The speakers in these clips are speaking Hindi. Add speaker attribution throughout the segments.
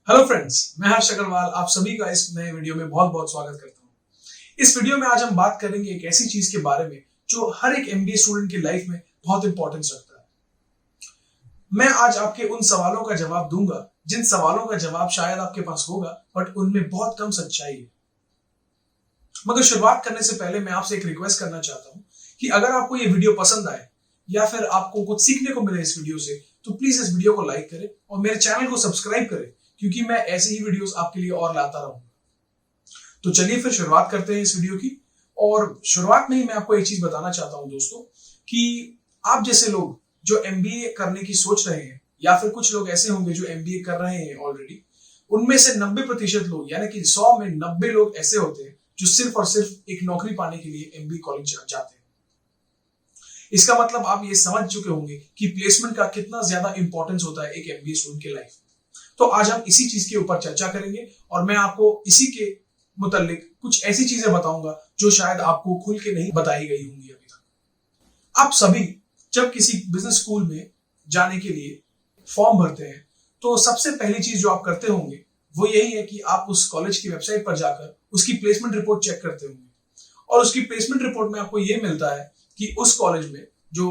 Speaker 1: हेलो फ्रेंड्स, मैं हर्ष अग्रवाल आप सभी का इस नए वीडियो में बहुत बहुत स्वागत करता हूं। इस वीडियो में आज हम बात करेंगे एक ऐसी चीज के बारे में जो हर एक एमबीए स्टूडेंट की लाइफ में बहुत इंपॉर्टेंस रखता है। मैं आज आपके उन सवालों का जवाब दूंगा जिन सवालों का जवाब शायद आपके पास होगा, बट उनमें बहुत कम सच्चाई है। मगर शुरुआत करने से पहले मैं आपसे एक रिक्वेस्ट करना चाहता हूं कि अगर आपको ये वीडियो पसंद आए या फिर आपको कुछ सीखने को मिले इस वीडियो से, तो प्लीज इस वीडियो को लाइक करें और मेरे चैनल को सब्सक्राइब करें, क्योंकि मैं ऐसे ही वीडियोस आपके लिए और लाता रहूंगा। तो चलिए फिर शुरुआत करते हैं इस वीडियो की। और शुरुआत में ही मैं आपको एक चीज बताना चाहता हूं दोस्तों, कि आप जैसे लोग जो एमबीए करने की सोच रहे हैं या फिर कुछ लोग ऐसे होंगे जो एमबीए कर रहे हैं ऑलरेडी, उनमें से 90% लोग यानी कि 100 में 90 लोग ऐसे होते हैं जो सिर्फ और सिर्फ एक नौकरी पाने के लिए एमबीए कॉलेज जाते हैं। इसका मतलब आप ये समझ चुके होंगे कि प्लेसमेंट का कितना ज्यादा इंपॉर्टेंस होता है एक एमबीए स्टूडेंट के लाइफ। तो आज हम इसी चीज के ऊपर चर्चा करेंगे और मैं आपको इसी के मुतालिक कुछ ऐसी चीजें बताऊंगा जो शायद आपको खुल के नहीं बताई गई होंगी अभी तक। आप सभी जब किसी बिजनेस स्कूल में जाने के लिए फॉर्म भरते हैं तो सबसे पहली चीज जो आप करते होंगे वो यही है कि आप उस कॉलेज की वेबसाइट पर जाकर उसकी प्लेसमेंट रिपोर्ट चेक करते होंगे। और उसकी प्लेसमेंट रिपोर्ट में आपको ये मिलता है कि उस कॉलेज में जो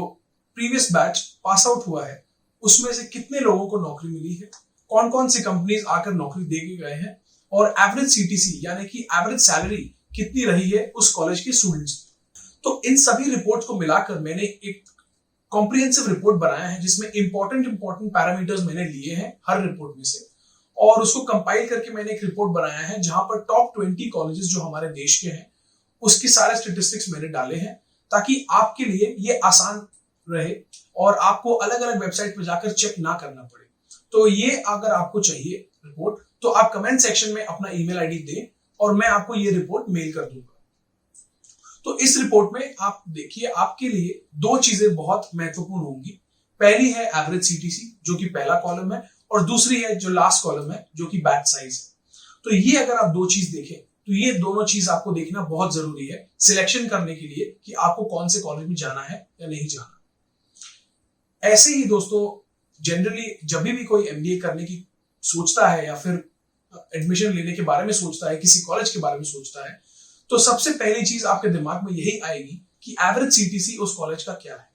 Speaker 1: प्रीवियस बैच पास आउट हुआ है उसमें से कितने लोगों को नौकरी मिली है, कौन कौन सी कंपनीज आकर नौकरी दे के गए हैं, और एवरेज सीटीसी यानी कि एवरेज सैलरी कितनी रही है उस कॉलेज के स्टूडेंट्स की। तो इन सभी रिपोर्ट्स को मिलाकर मैंने एक कॉम्प्रिहेंसिव रिपोर्ट बनाया है जिसमें इंपॉर्टेंट पैरामीटर्स मैंने लिए हैं हर रिपोर्ट में से, और उसको कंपाइल करके मैंने एक रिपोर्ट बनाया है जहां पर टॉप 20 कॉलेजेस जो हमारे देश के हैं उसकी सारे स्टेटिस्टिक्स मैंने डाले हैं, ताकि आपके लिए ये आसान रहे और आपको अलग अलग वेबसाइट पर जाकर चेक ना करना पड़े। तो ये अगर आपको चाहिए रिपोर्ट तो आप कमेंट सेक्शन में अपना ईमेल आईडी दें और मैं आपको ये रिपोर्ट मेल कर दूंगा। तो इस रिपोर्ट में आप देखिए, आपके लिए दो चीजें बहुत महत्वपूर्ण होंगी। पहली है एवरेज सीटीसी जो कि पहला कॉलम है, और दूसरी है जो लास्ट कॉलम है जो कि बैच साइज है। तो ये अगर आप दो चीज देखें तो ये दोनों चीज आपको देखना बहुत जरूरी है सिलेक्शन करने के लिए कि आपको कौन से कॉलेज में जाना है या नहीं जाना। ऐसे ही दोस्तों जनरली जब भी कोई एमबीए करने की सोचता है या फिर एडमिशन लेने के बारे में सोचता है, किसी कॉलेज के बारे में सोचता है, तो सबसे पहली चीज आपके दिमाग में यही आएगी कि एवरेज सीटीसी उस कॉलेज का क्या है।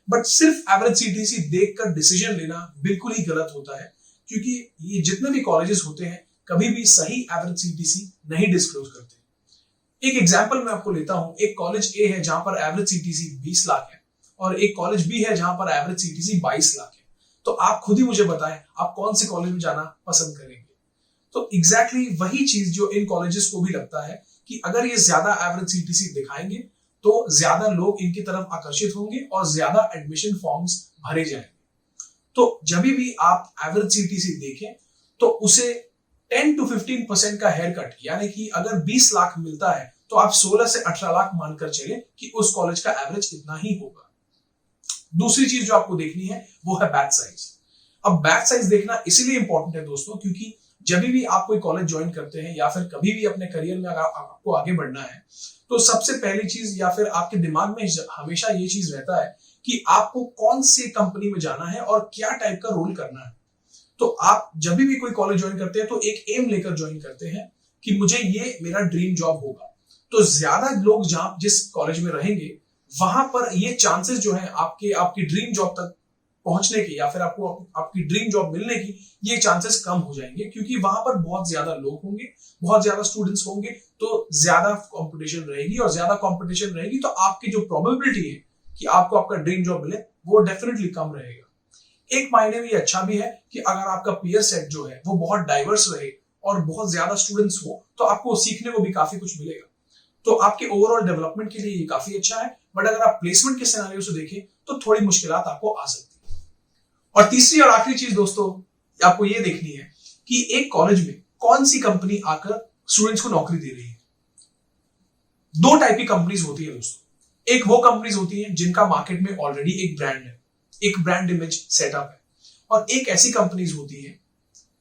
Speaker 1: बट सिर्फ एवरेज सीटीसी देखकर डिसीजन लेना बिल्कुल ही गलत होता है, क्योंकि ये जितने भी कॉलेजेस होते हैं कभी भी सही एवरेज सीटीसी नहीं डिस्क्लोज करते। एक एग्जांपल मैं आपको लेता हूं। एक कॉलेज ए है जहां पर एवरेज सीटीसी 20 लाख है और एक कॉलेज बी है जहां पर एवरेज सीटीसी 22 लाख है। तो आप खुद ही मुझे बताएं आप कौन से कॉलेज में जाना पसंद करेंगे। तो एग्जैक्टली वही चीज जो इन कॉलेजेस को भी लगता है कि अगर ये ज्यादा एवरेज सीटीसी दिखाएंगे तो ज्यादा लोग इनकी तरफ आकर्षित होंगे और ज्यादा एडमिशन फॉर्म्स भरे जाएंगे। तो जब भी आप एवरेज सीटीसी देखें तो उसे 10 to 15% का हेयर कट, यानी कि अगर 20 लाख मिलता है तो आप 16 से 18 लाख मानकर चले कि उस कॉलेज का एवरेज इतना ही होगा। दूसरी चीज जो आपको देखनी है वो है बैच साइज। अब बैच साइज देखना इसीलिए इंपॉर्टेंट है दोस्तों, क्योंकि जब भी आप कोई कॉलेज ज्वाइन करते हैं या फिर कभी भी अपने करियर में अगर आपको आगे बढ़ना है तो सबसे पहली चीज या फिर आपके दिमाग में हमेशा ये चीज रहता है कि आपको कौन सी कंपनी में जाना है और क्या टाइप का रोल करना है। तो आप जब भी कोई कॉलेज ज्वाइन करते हैं तो एक एम लेकर ज्वाइन करते हैं कि मुझे ये मेरा ड्रीम जॉब होगा। तो ज्यादा लोग जहां जिस कॉलेज में रहेंगे वहां पर ये चांसेस जो है आपकी ड्रीम जॉब तक पहुंचने के या फिर आपको आपकी ड्रीम जॉब मिलने की ये चांसेस कम हो जाएंगे, क्योंकि वहां पर बहुत ज्यादा लोग होंगे, बहुत ज्यादा स्टूडेंट्स होंगे, तो ज्यादा कंपटीशन रहेगी और ज्यादा कंपटीशन रहेगी तो आपकी जो प्रोबेबिलिटी है कि आपको आपका ड्रीम जॉब मिले वो डेफिनेटली कम रहेगा। एक मायने में ये अच्छा भी है कि अगर आपका पीयर सेट जो है वो बहुत डाइवर्स रहे और बहुत ज्यादा स्टूडेंट्स हो तो आपको सीखने को भी काफी कुछ मिलेगा। तो आपके ओवरऑल डेवलपमेंट के लिए ये काफी अच्छा है। बट अगर आप प्लेसमेंट के सिनेरियो से देखें तो थोड़ी मुश्किलात आपको आ सकती है। और तीसरी और आखिरी चीज दोस्तों आपको ये देखनी है कि एक कॉलेज में कौन सी कंपनी आकर स्टूडेंट्स को नौकरी दे रही है। दो टाइप की कंपनीज होती है दोस्तों। एक वो कंपनीज होती है जिनका मार्केट में ऑलरेडी एक ब्रांड है, एक ब्रांड इमेज सेटअप है, और एक ऐसी कंपनीज होती है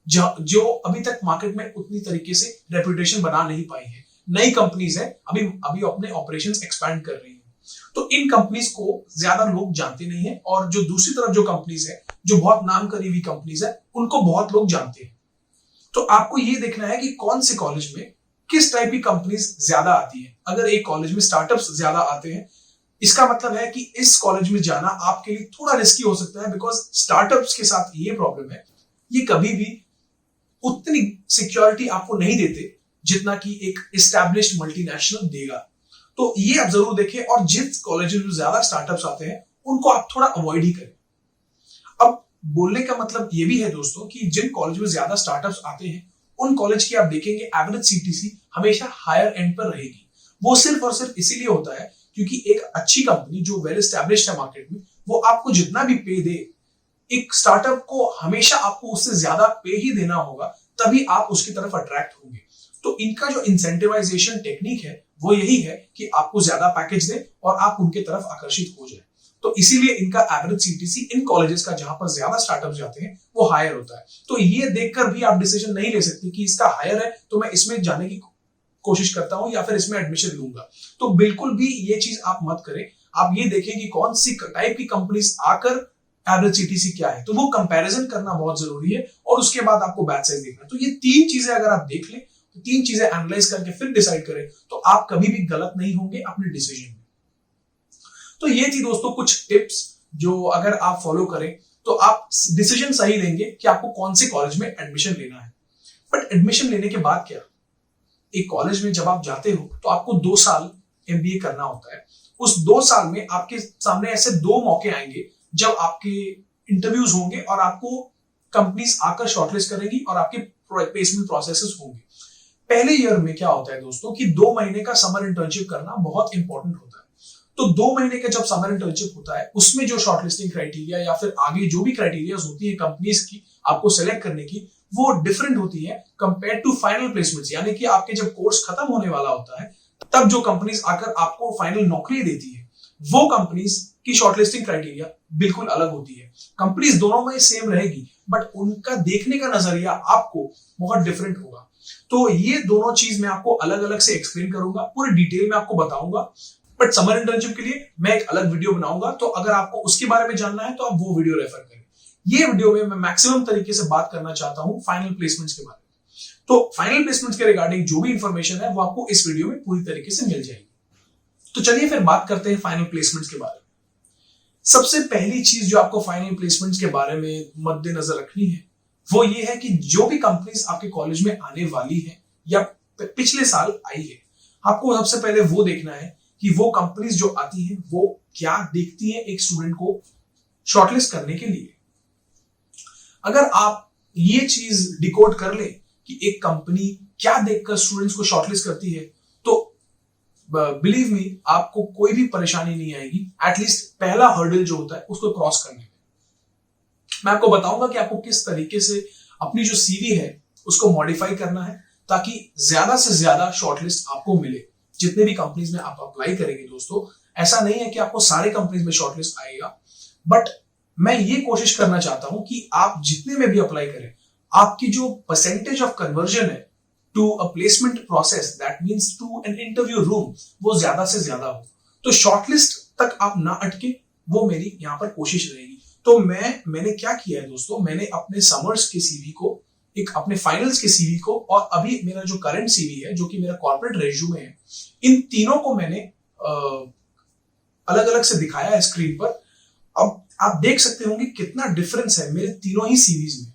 Speaker 1: जो अभी तक मार्केट में उतनी तरीके से रेपुटेशन बना नहीं पाई है। नई कंपनीज है, अभी अपने ऑपरेशंस एक्सपैंड कर रही है। तो इन कंपनीज को ज्यादा लोग जानते नहीं है, और जो दूसरी तरफ जो कंपनीज है जो बहुत नाम करी हुई कंपनीज है उनको बहुत लोग जानते हैं। तो आपको ये देखना है कि कौन से कॉलेज में किस टाइप की कंपनीज ज्यादा आती है। अगर एक कॉलेज में स्टार्टअप्स ज्यादा आते हैं, इसका मतलब है कि इस कॉलेज में जाना आपके लिए थोड़ा रिस्की हो सकता है, बिकॉज स्टार्टअप्स के साथ ये प्रॉब्लम है, ये कभी भी उतनी सिक्योरिटी आपको नहीं देते जितना कि एक एस्टैब्लिश्ड मल्टीनेशनल देगा। तो ये आप जरूर देखें, और जिस कॉलेज में ज्यादा स्टार्टअप्स आते हैं उनको आप थोड़ा अवॉइड ही करें। अब बोलने का मतलब ये भी है दोस्तों कि जिन कॉलेज में ज्यादा स्टार्टअप्स आते हैं उन कॉलेज की आप देखेंगे एवरेज सीटीसी हमेशा हायर एंड पर रहेगी। वो सिर्फ और सिर्फ इसीलिए होता है क्योंकि एक अच्छी कंपनी जो वेल एस्टैब्लिश्ड है मार्केट में, वो आपको जितना भी पे दे, एक स्टार्टअप को हमेशा आपको उससे ज्यादा पे ही देना होगा, तभी आप उसकी तरफ अट्रैक्ट होंगे। तो इनका जो इंसेंटिवाइजेशन टेक्निक है वो यही है कि आपको ज्यादा पैकेज दे और आप उनके तरफ आकर्षित हो जाए। तो इसीलिए इनका एवरेज सीटीसी इन कॉलेजेस का जहां पर ज्यादा स्टार्टअप जाते हैं वो हायर होता है। तो ये देखकर भी आप डिसीजन नहीं ले सकते कि इसका हायर है तो मैं इसमें जाने की कोशिश करता हूं या फिर इसमें एडमिशन लूंगा। तो बिल्कुल भी ये चीज आप मत करें। आप ये देखें कि कौन सी टाइप की कंपनीज आकर एवरेज सीटीसी क्या है, तो वो कंपैरिजन करना बहुत जरूरी है, और उसके बाद आपको बैच साइज देखना। तो ये तीन चीजें अगर आप देख लें, तो तीन चीजें एनालाइज करके फिर डिसाइड करें, तो आप कभी भी गलत नहीं होंगे अपने डिसीजन में। तो ये थी दोस्तों कुछ टिप्स जो अगर आप फॉलो करें तो आप डिसीजन सही लेंगे कि आपको कौन से कॉलेज में एडमिशन लेना है। बट एडमिशन लेने के बाद क्या, एक कॉलेज में जब आप जाते हो तो आपको 2 साल एमबीए करना होता है। उस 2 साल में आपके सामने ऐसे 2 मौके आएंगे जब आपके इंटरव्यूज होंगे और आपको कंपनीज आकर शॉर्टलिस्ट करेंगी और आपके प्लेसमेंट प्रोसेसेस होंगे। पहले ईयर में क्या होता है दोस्तों कि 2 महीने का समर इंटर्नशिप करना बहुत इंपॉर्टेंट होता है। तो 2 महीने का जब समर इंटर्नशिप होता है उसमें जो शॉर्टलिस्टिंग क्राइटेरिया या फिर आगे जो भी क्राइटेरिया होती है कंपनीज की आपको सेलेक्ट करने की, वो डिफरेंट होती है कंपेयर टू फाइनल प्लेसमेंट्स। यानी कि आपके जब कोर्स खत्म होने वाला होता है तब जो कंपनीज आकर आपको फाइनल नौकरी देती है, वो कंपनीज की शॉर्टलिस्टिंग क्राइटेरिया बिल्कुल अलग होती है। कंपनीज दोनों में सेम रहेगी बट उनका देखने का नजरिया आपको बहुत डिफरेंट होगा। तो ये दोनों चीज मैं आपको अलग अलग से एक्सप्लेन करूंगा, पूरी डिटेल में आपको बताऊंगा। बट समर इंटर्नशिप के लिए मैं एक अलग वीडियो बनाऊंगा, तो अगर आपको उसके बारे में जानना है तो आप वो वीडियो रेफर करें। ये वीडियो में मैं मैक्सिमम तरीके से बात करना चाहता हूं फाइनल प्लेसमेंट्स के बारे में। तो फाइनल प्लेसमेंट्स के रिगार्डिंग जो भी इंफॉर्मेशन है वो आपको इस वीडियो में पूरी तरीके से मिल जाएगी। तो चलिए फिर बात करते हैं फाइनल प्लेसमेंट्स के बारे में। सबसे पहली चीज जो आपको फाइनल प्लेसमेंट्स के बारे में मद्देनजर रखनी है वो ये है कि जो भी कंपनीज आपके कॉलेज में आने वाली है या पिछले साल आई है, आपको सबसे पहले वो देखना है कि वो कंपनीज जो आती हैं वो क्या देखती हैं एक स्टूडेंट को शॉर्टलिस्ट करने के लिए। अगर आप ये चीज डिकोड कर ले कि एक कंपनी क्या देखकर स्टूडेंट्स को शॉर्टलिस्ट करती है, तो बिलीव मी आपको कोई भी परेशानी नहीं आएगी, एटलीस्ट पहला हर्डल जो होता है उसको क्रॉस करने में। मैं आपको बताऊंगा कि आपको किस तरीके से अपनी जो सीवी है उसको मॉडिफाई करना है ताकि ज्यादा से ज्यादा शॉर्टलिस्ट आपको मिले। जितने भी कंपनीज में आप अप्लाई करेंगे दोस्तों, ऐसा नहीं है कि आपको सारे कंपनीज में शॉर्टलिस्ट आएगा, बट मैं ये कोशिश करना चाहता हूं कि आप जितने में भी अप्लाई करें, आपकी जो परसेंटेज ऑफ कन्वर्जन है to a placement process, that means to an interview room, वो ज्यादा से ज्यादा हो। तो शॉर्टलिस्ट तक आप ना अटके, वो मेरी यहां पर कोशिश रहेगी। तो मैंने क्या किया है दोस्तों, मैंने अपने समर्स के सीवी को, एक अपने फाइनल्स के सीवी को, और अभी मेरा जो करंट सीवी है जो कि मेरा कॉर्पोरेट रेज्यूमे है, इन तीनों को मैंने अलग अलग से दिखाया है स्क्रीन पर। अब आप देख सकते होंगे कितना डिफरेंस है मेरे तीनों ही सीवीज में,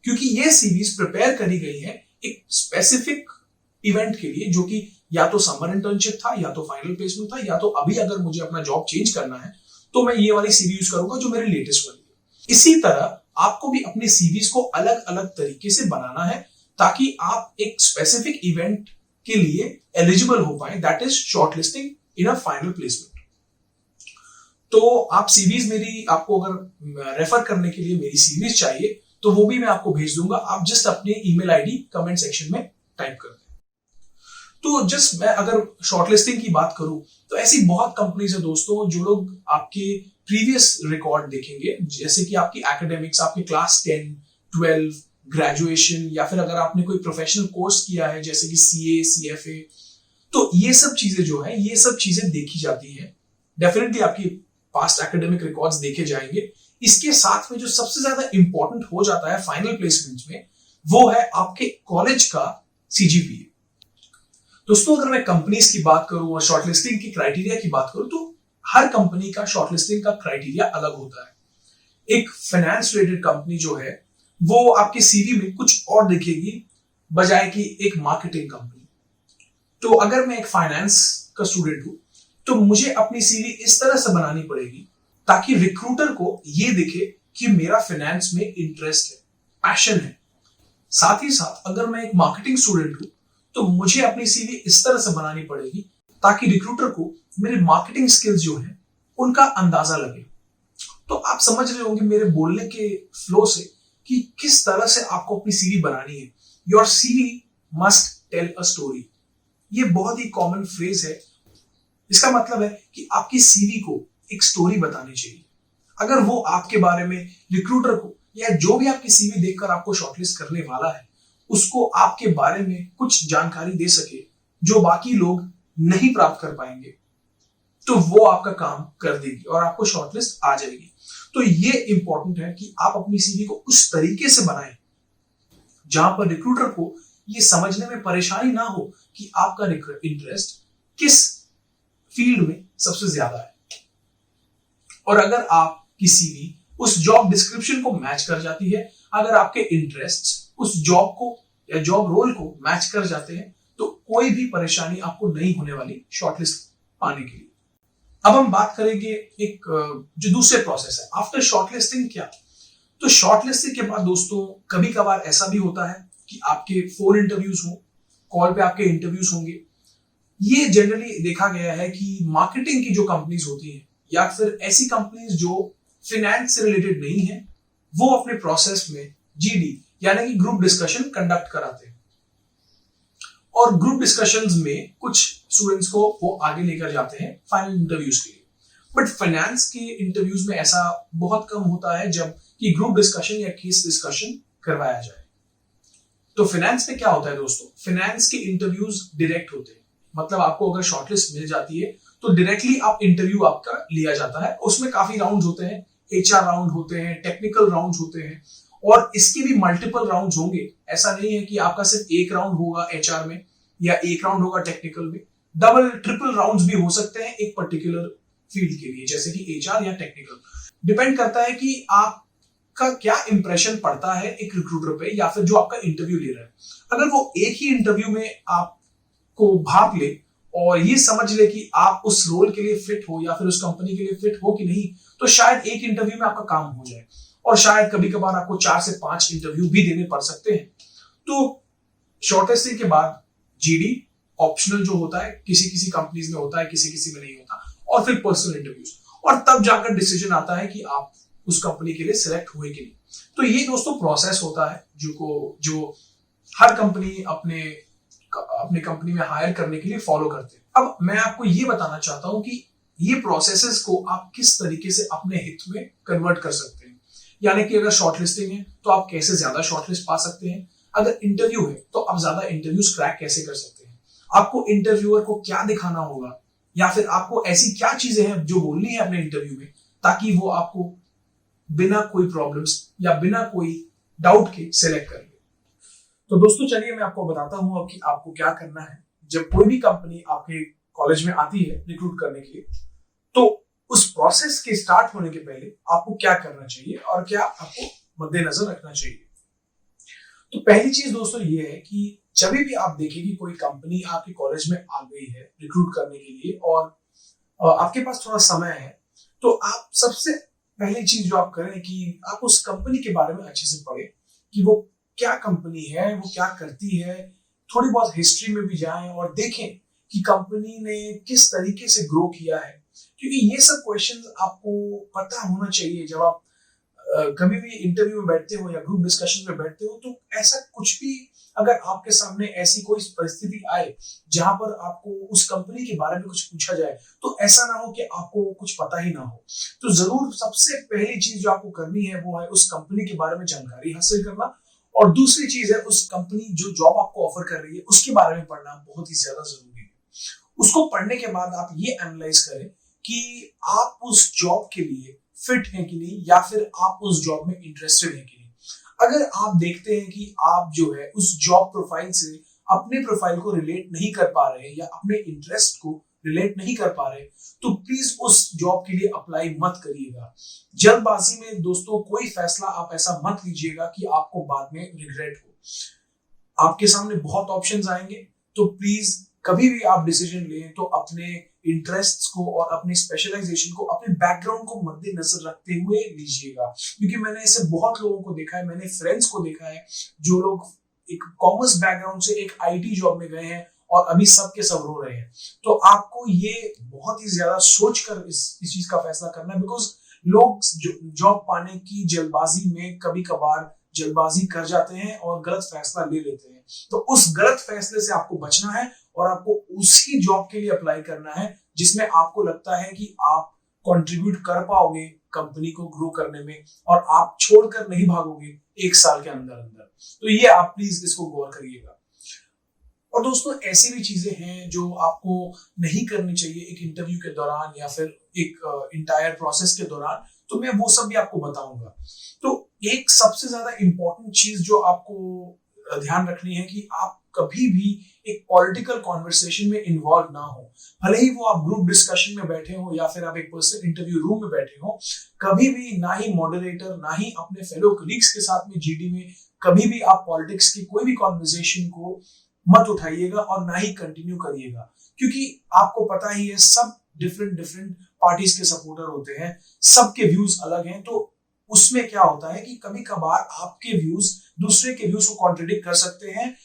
Speaker 1: क्योंकि ये सीवीज प्रिपेयर करी गई है एक स्पेसिफिक इवेंट के लिए, जो कि या तो समर इंटर्नशिप था, या तो फाइनल प्लेसमेंट था, या तो अभी अगर मुझे अपना जॉब चेंज करना है तो मैं ये वाली सीवी यूज करूंगा जो मेरी लेटेस्ट वाली है। इसी तरह आपको भी अपने सीवीज को अलग अलग तरीके से बनाना है ताकि आप एक स्पेसिफिक इवेंट के लिए एलिजिबल हो पाए, that is shortlisting in a final placement. तो आप सीवीज मेरी, आपको अगर रेफर करने के लिए मेरी सीवीज चाहिए तो वो भी मैं आपको भेज दूंगा। आप जस्ट अपने ईमेल आईडी कमेंट सेक्शन में टाइप कर दें। तो जस्ट मैं अगर शॉर्टलिस्टिंग की बात करूं तो ऐसी बहुत कंपनीज है दोस्तों जो लोग आपके प्रीवियस रिकॉर्ड देखेंगे, जैसे कि आपकी एकेडमिक्स, आपके क्लास 10, 12, ग्रेजुएशन, या फिर अगर आपने कोई प्रोफेशनल कोर्स किया है जैसे कि सीए, सीएफए, तो ये सब चीजें जो है, ये सब चीजें देखी जाती है। डेफिनेटली आपकी पास्ट एकेडमिक रिकॉर्ड्स देखे जाएंगे। इसके साथ में जो सबसे ज्यादा इंपॉर्टेंट हो जाता है फाइनल प्लेसमेंट में, वो है आपके कॉलेज का CGPA। दोस्तों, अगर मैं कंपनीज की बात करूं और शॉर्टलिस्टिंग की क्राइटेरिया की बात करूं तो हर कंपनी का शॉर्टलिस्टिंग का क्राइटेरिया अलग होता है। एक फाइनेंस रिलेटेड कंपनी जो है वो आपके सीवी में कुछ और दिखेगी बजाय कि एक मार्केटिंग कंपनी। तो अगर मैं एक फाइनेंस का स्टूडेंट हूं तो मुझे अपनी सीवी इस तरह से बनानी पड़ेगी ताकि रिक्रूटर को ये दिखे कि मेरा फाइनेंस में इंटरेस्ट है, पैशन है। साथ ही साथ अगर मैं एक मार्केटिंग स्टूडेंट हूं तो मुझे अपनी सीवी इस तरह से बनानी पड़ेगी ताकि रिक्रूटर को मेरे मार्केटिंग स्किल्स जो है उनका अंदाजा लगे। तो आप समझ रहे होंगे मेरे बोलने के फ्लो से कि किस तरह से आपको अपनी सीवी बनानी है। Your CV must tell a story. ये बहुत ही कॉमन फ्रेज है। इसका मतलब है कि आपकी सीवी को एक स्टोरी बतानी चाहिए। अगर वो आपके बारे में रिक्रूटर को या जो भी आपकी सीवी देखकर आपको शॉर्टलिस्ट करने वाला है उसको आपके बारे में कुछ जानकारी दे सके जो बाकी लोग नहीं प्राप्त कर पाएंगे, तो वो आपका काम कर देगी और आपको शॉर्टलिस्ट आ जाएगी। तो ये इंपॉर्टेंट है कि आप अपनी सीवी को उस तरीके से बनाएं जहां पर रिक्रूटर को ये समझने में परेशानी ना हो कि आपका इंटरेस्ट किस फील्ड में सबसे ज्यादा है। और अगर आपकी सीवी उस जॉब डिस्क्रिप्शन को मैच कर जाती है, अगर आपके इंटरेस्ट उस जॉब को या जॉब रोल को मैच कर जाते हैं, तो कोई भी परेशानी आपको नहीं होने वाली शॉर्टलिस्ट पाने के लिए। अब हम बात करेंगे एक जो दूसरे प्रोसेस है आफ्टर शॉर्टलिस्टिंग। क्या तो शॉर्टलिस्टिंग के बाद दोस्तों कभी कभार ऐसा भी होता है कि आपके 4 इंटरव्यूज हो, कॉल पे आपके इंटरव्यूज होंगे। ये जनरली देखा गया है कि मार्केटिंग की जो कंपनीज होती हैं या फिर ऐसी कंपनीज जो फाइनेंस से रिलेटेड नहीं है, वो अपने प्रोसेस में GD यानी कि ग्रुप डिस्कशन कंडक्ट कराते हैं और ग्रुप डिस्कशंस में कुछ स्टूडेंट्स को वो आगे लेकर जाते हैं फाइनल इंटरव्यूज के लिए। बट फाइनेंस के इंटरव्यूज में ऐसा बहुत कम होता है जब कि ग्रुप डिस्कशन या केस डिस्कशन करवाया जाए। तो फाइनेंस में क्या होता है दोस्तों, फाइनेंस के इंटरव्यूज डायरेक्ट होते हैं। मतलब आपको अगर शॉर्टलिस्ट मिल जाती है तो डायरेक्टली आप इंटरव्यू आपका लिया जाता है। उसमें काफी राउंड होते हैं, HR राउंड होते हैं, टेक्निकल राउंड होते हैं और इसके भी मल्टीपल राउंड होंगे। ऐसा नहीं है कि आपका सिर्फ एक राउंड होगा HR में या एक राउंड होगा टेक्निकल में। डबल ट्रिपल राउंड्स भी हो सकते हैं एक पर्टिकुलर फील्ड के लिए, जैसे कि HR या टेक्निकल। डिपेंड करता है कि आपका क्या इंप्रेशन पड़ता है एक रिक्रूटर पे या फिर जो आपका इंटरव्यू ले रहा है। अगर वो एक ही इंटरव्यू में आपको भाप ले और ये समझ ले कि आप उस रोल के लिए फिट हो या फिर उस कंपनी के लिए फिट हो कि नहीं, तो शायद एक इंटरव्यू में आपका काम हो जाए और शायद कभी कभार आपको 4 से 5 इंटरव्यू भी देने पड़ सकते हैं। तो शॉर्टलिस्टिंग के बाद GD ऑप्शनल जो होता है, किसी किसी कंपनीज में होता है, किसी किसी में नहीं होता, और फिर पर्सनल इंटरव्यूज, और तब जाकर डिसीजन आता है कि आप उस कंपनी के लिए सिलेक्ट हुए कि नहीं। तो ये दोस्तों प्रोसेस होता है जो हर कंपनी अपने कंपनी में हायर करने के लिए फॉलो करते हैं। अब मैं आपको ये बताना चाहता हूं कि ये प्रोसेसेस को आप किस तरीके से अपने हित में कन्वर्ट कर सकते हैं। यानी कि अगर शॉर्टलिस्टिंग है तो आप कैसे ज्यादा शॉर्टलिस्ट पा सकते हैं, अगर इंटरव्यू है तो आप ज्यादा इंटरव्यूज क्रैक कैसे कर सकते हैं, आपको इंटरव्यूअर को क्या दिखाना होगा या फिर आपको ऐसी क्या चीजें हैं जो बोलनी है अपने इंटरव्यू में ताकि वो आपको बिना कोई प्रॉब्लम्स या बिना कोई डाउट के सिलेक्ट कर ले। तो दोस्तों चलिए मैं आपको बताता हूं अब कि आपको क्या करना है जब कोई भी कंपनी आपके कॉलेज में आती है रिक्रूट करने के लिए। तो उस प्रोसेस के स्टार्ट होने के पहले आपको क्या करना चाहिए और क्या आपको मद्देनजर रखना चाहिए। तो पहली चीज दोस्तों ये है कि जब भी आप देखें कि कोई कंपनी आपके कॉलेज में आ गई है रिक्रूट करने के लिए और आपके पास थोड़ा समय है, तो आप सबसे पहली चीज जो आप करें कि आप उस कंपनी के बारे में अच्छे से पढ़ें कि वो क्या कंपनी है, वो क्या करती है। थोड़ी बहुत हिस्ट्री में भी जाएं और देखें कि कंपनी ने किस तरीके से ग्रो किया है, क्योंकि ये सब क्वेश्चंस आपको पता होना चाहिए जब आप कभी भी इंटरव्यू में बैठते हो या ग्रुप डिस्कशन में बैठते हो। तो ऐसा कुछ भी अगर आपके सामने ऐसी कोई परिस्थिति आए जहां पर आपको उस कंपनी के बारे में कुछ पूछा जाए, तो ऐसा ना हो कि आपको कुछ पता ही ना हो। तो जरूर सबसे पहली चीज जो आपको करनी है वो है उस कंपनी के बारे में जानकारी हासिल करना, और दूसरी चीज है उस कंपनी जो जॉब आपको ऑफर कर रही है उसके बारे में पढ़ना बहुत ही ज्यादा जरूरी है। उसको पढ़ने के बाद आप ये एनालाइज करें कि आप उस जॉब के लिए फिट हैं कि नहीं, या फिर आप उस जॉब में इंटरेस्टेड हैं कि नहीं। अगर आप देखते हैं कि आप जो है उस जॉब प्रोफाइल से अपने प्रोफाइल को रिलेट नहीं कर पा रहे या अपने इंटरेस्ट को रिलेट नहीं कर पा रहे, तो प्लीज उस जॉब के लिए अप्लाई मत करिएगा। जल्दबाजी में दोस्तों कोई फैसला आप ऐसा मत लीजिएगा कि आपको बाद में रिग्रेट हो। आपके सामने बहुत ऑप्शंस आएंगे, तो प्लीज कभी भी आप डिसीजन लें तो अपने इंटरेस्ट्स को और अपनी स्पेशलाइजेशन को, अपने बैकग्राउंड को मद्देनजर रखते हुए लीजिएगा। क्योंकि मैंने ऐसे बहुत लोगों को देखा है, मैंने फ्रेंड्स को देखा है जो लोग एक कॉमर्स बैकग्राउंड से एक आईटी जॉब में गए हैं और अभी सब के सब रो रहे हैं। तो आपको ये बहुत ही ज्यादा सोचकर इस चीज का फैसला करना है, बिकॉज लोग जॉब पाने की जल्दबाजी में कभी कभार जल्दबाजी कर जाते हैं और गलत फैसला ले लेते हैं। तो उस गलत फैसले से आपको बचना है और आपको उसी जॉब के लिए अप्लाई करना है जिसमें आपको लगता है कि आप कंट्रीब्यूट कर पाओगे कंपनी को ग्रो करने में और आप छोड़कर नहीं भागोगे 1 साल के अंदर अंदर। तो ये आप प्लीज इसको गौर करिएगा। और दोस्तों ऐसी भी चीजें हैं जो आपको नहीं करनी चाहिए एक इंटरव्यू के दौरान या फिर एक इंटायर प्रोसेस के दौरान, तो मैं वो सब भी आपको बताऊंगा। तो एक सबसे ज्यादा इंपॉर्टेंट चीज जो आपको ध्यान रखनी है कि आप कभी भी एक पॉलिटिकल कॉन्वर्सेशन में इन्वॉल्व ना हो। भले ही वो आप ग्रुप डिस्कशन में बैठे हो या फिर आप एक पर्सनल इंटरव्यू रूम में बैठे हो, कभी भी ना ही मॉडरेटर ना ही अपने फेलो कलीग्स के साथ में जीडी में कभी भी आप पॉलिटिक्स की कोई भी कॉन्वर्सेशन को मत उठाइएगा और ना ही कंटिन्यू करिएगा। क्योंकि आपको पता ही है सब डिफरेंट पार्टीज के सपोर्टर होते हैं, सबके व्यूज अलग हैं। तो उसमें क्या होता है कि कभी कभार आपके व्यूज दूसरे के व्यूज को कॉन्ट्रडिक्ट कर सकते हैं,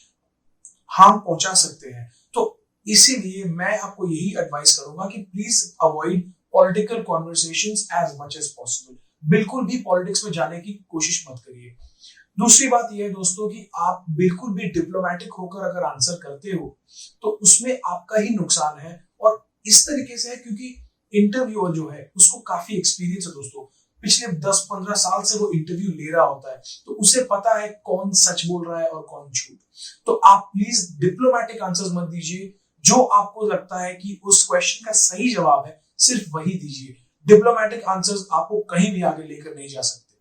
Speaker 1: हार्म पहुंचा सकते हैं। तो इसीलिए मैं आपको यही एडवाइस करूंगा कि please avoid political conversations as much as possible. बिल्कुल भी पॉलिटिक्स में जाने की कोशिश मत करिए। दूसरी बात यह है दोस्तों कि आप बिल्कुल भी डिप्लोमेटिक होकर अगर आंसर करते हो तो उसमें आपका ही नुकसान है। और इस तरीके से है क्योंकि इंटरव्यूअर जो है उसको काफी एक्सपीरियंस है दोस्तों, पिछले 10-15 साल से वो इंटरव्यू ले रहा होता है, तो उसे पता है कौन सच बोल रहा है और कौन झूठ। तो आप प्लीज डिप्लोमेटिक आंसर्स मत दीजिए। जो आपको लगता है कि उस क्वेश्चन का सही जवाब है सिर्फ वही दीजिए। डिप्लोमेटिक आंसर्स आपको कहीं भी आगे लेकर नहीं जा सकते।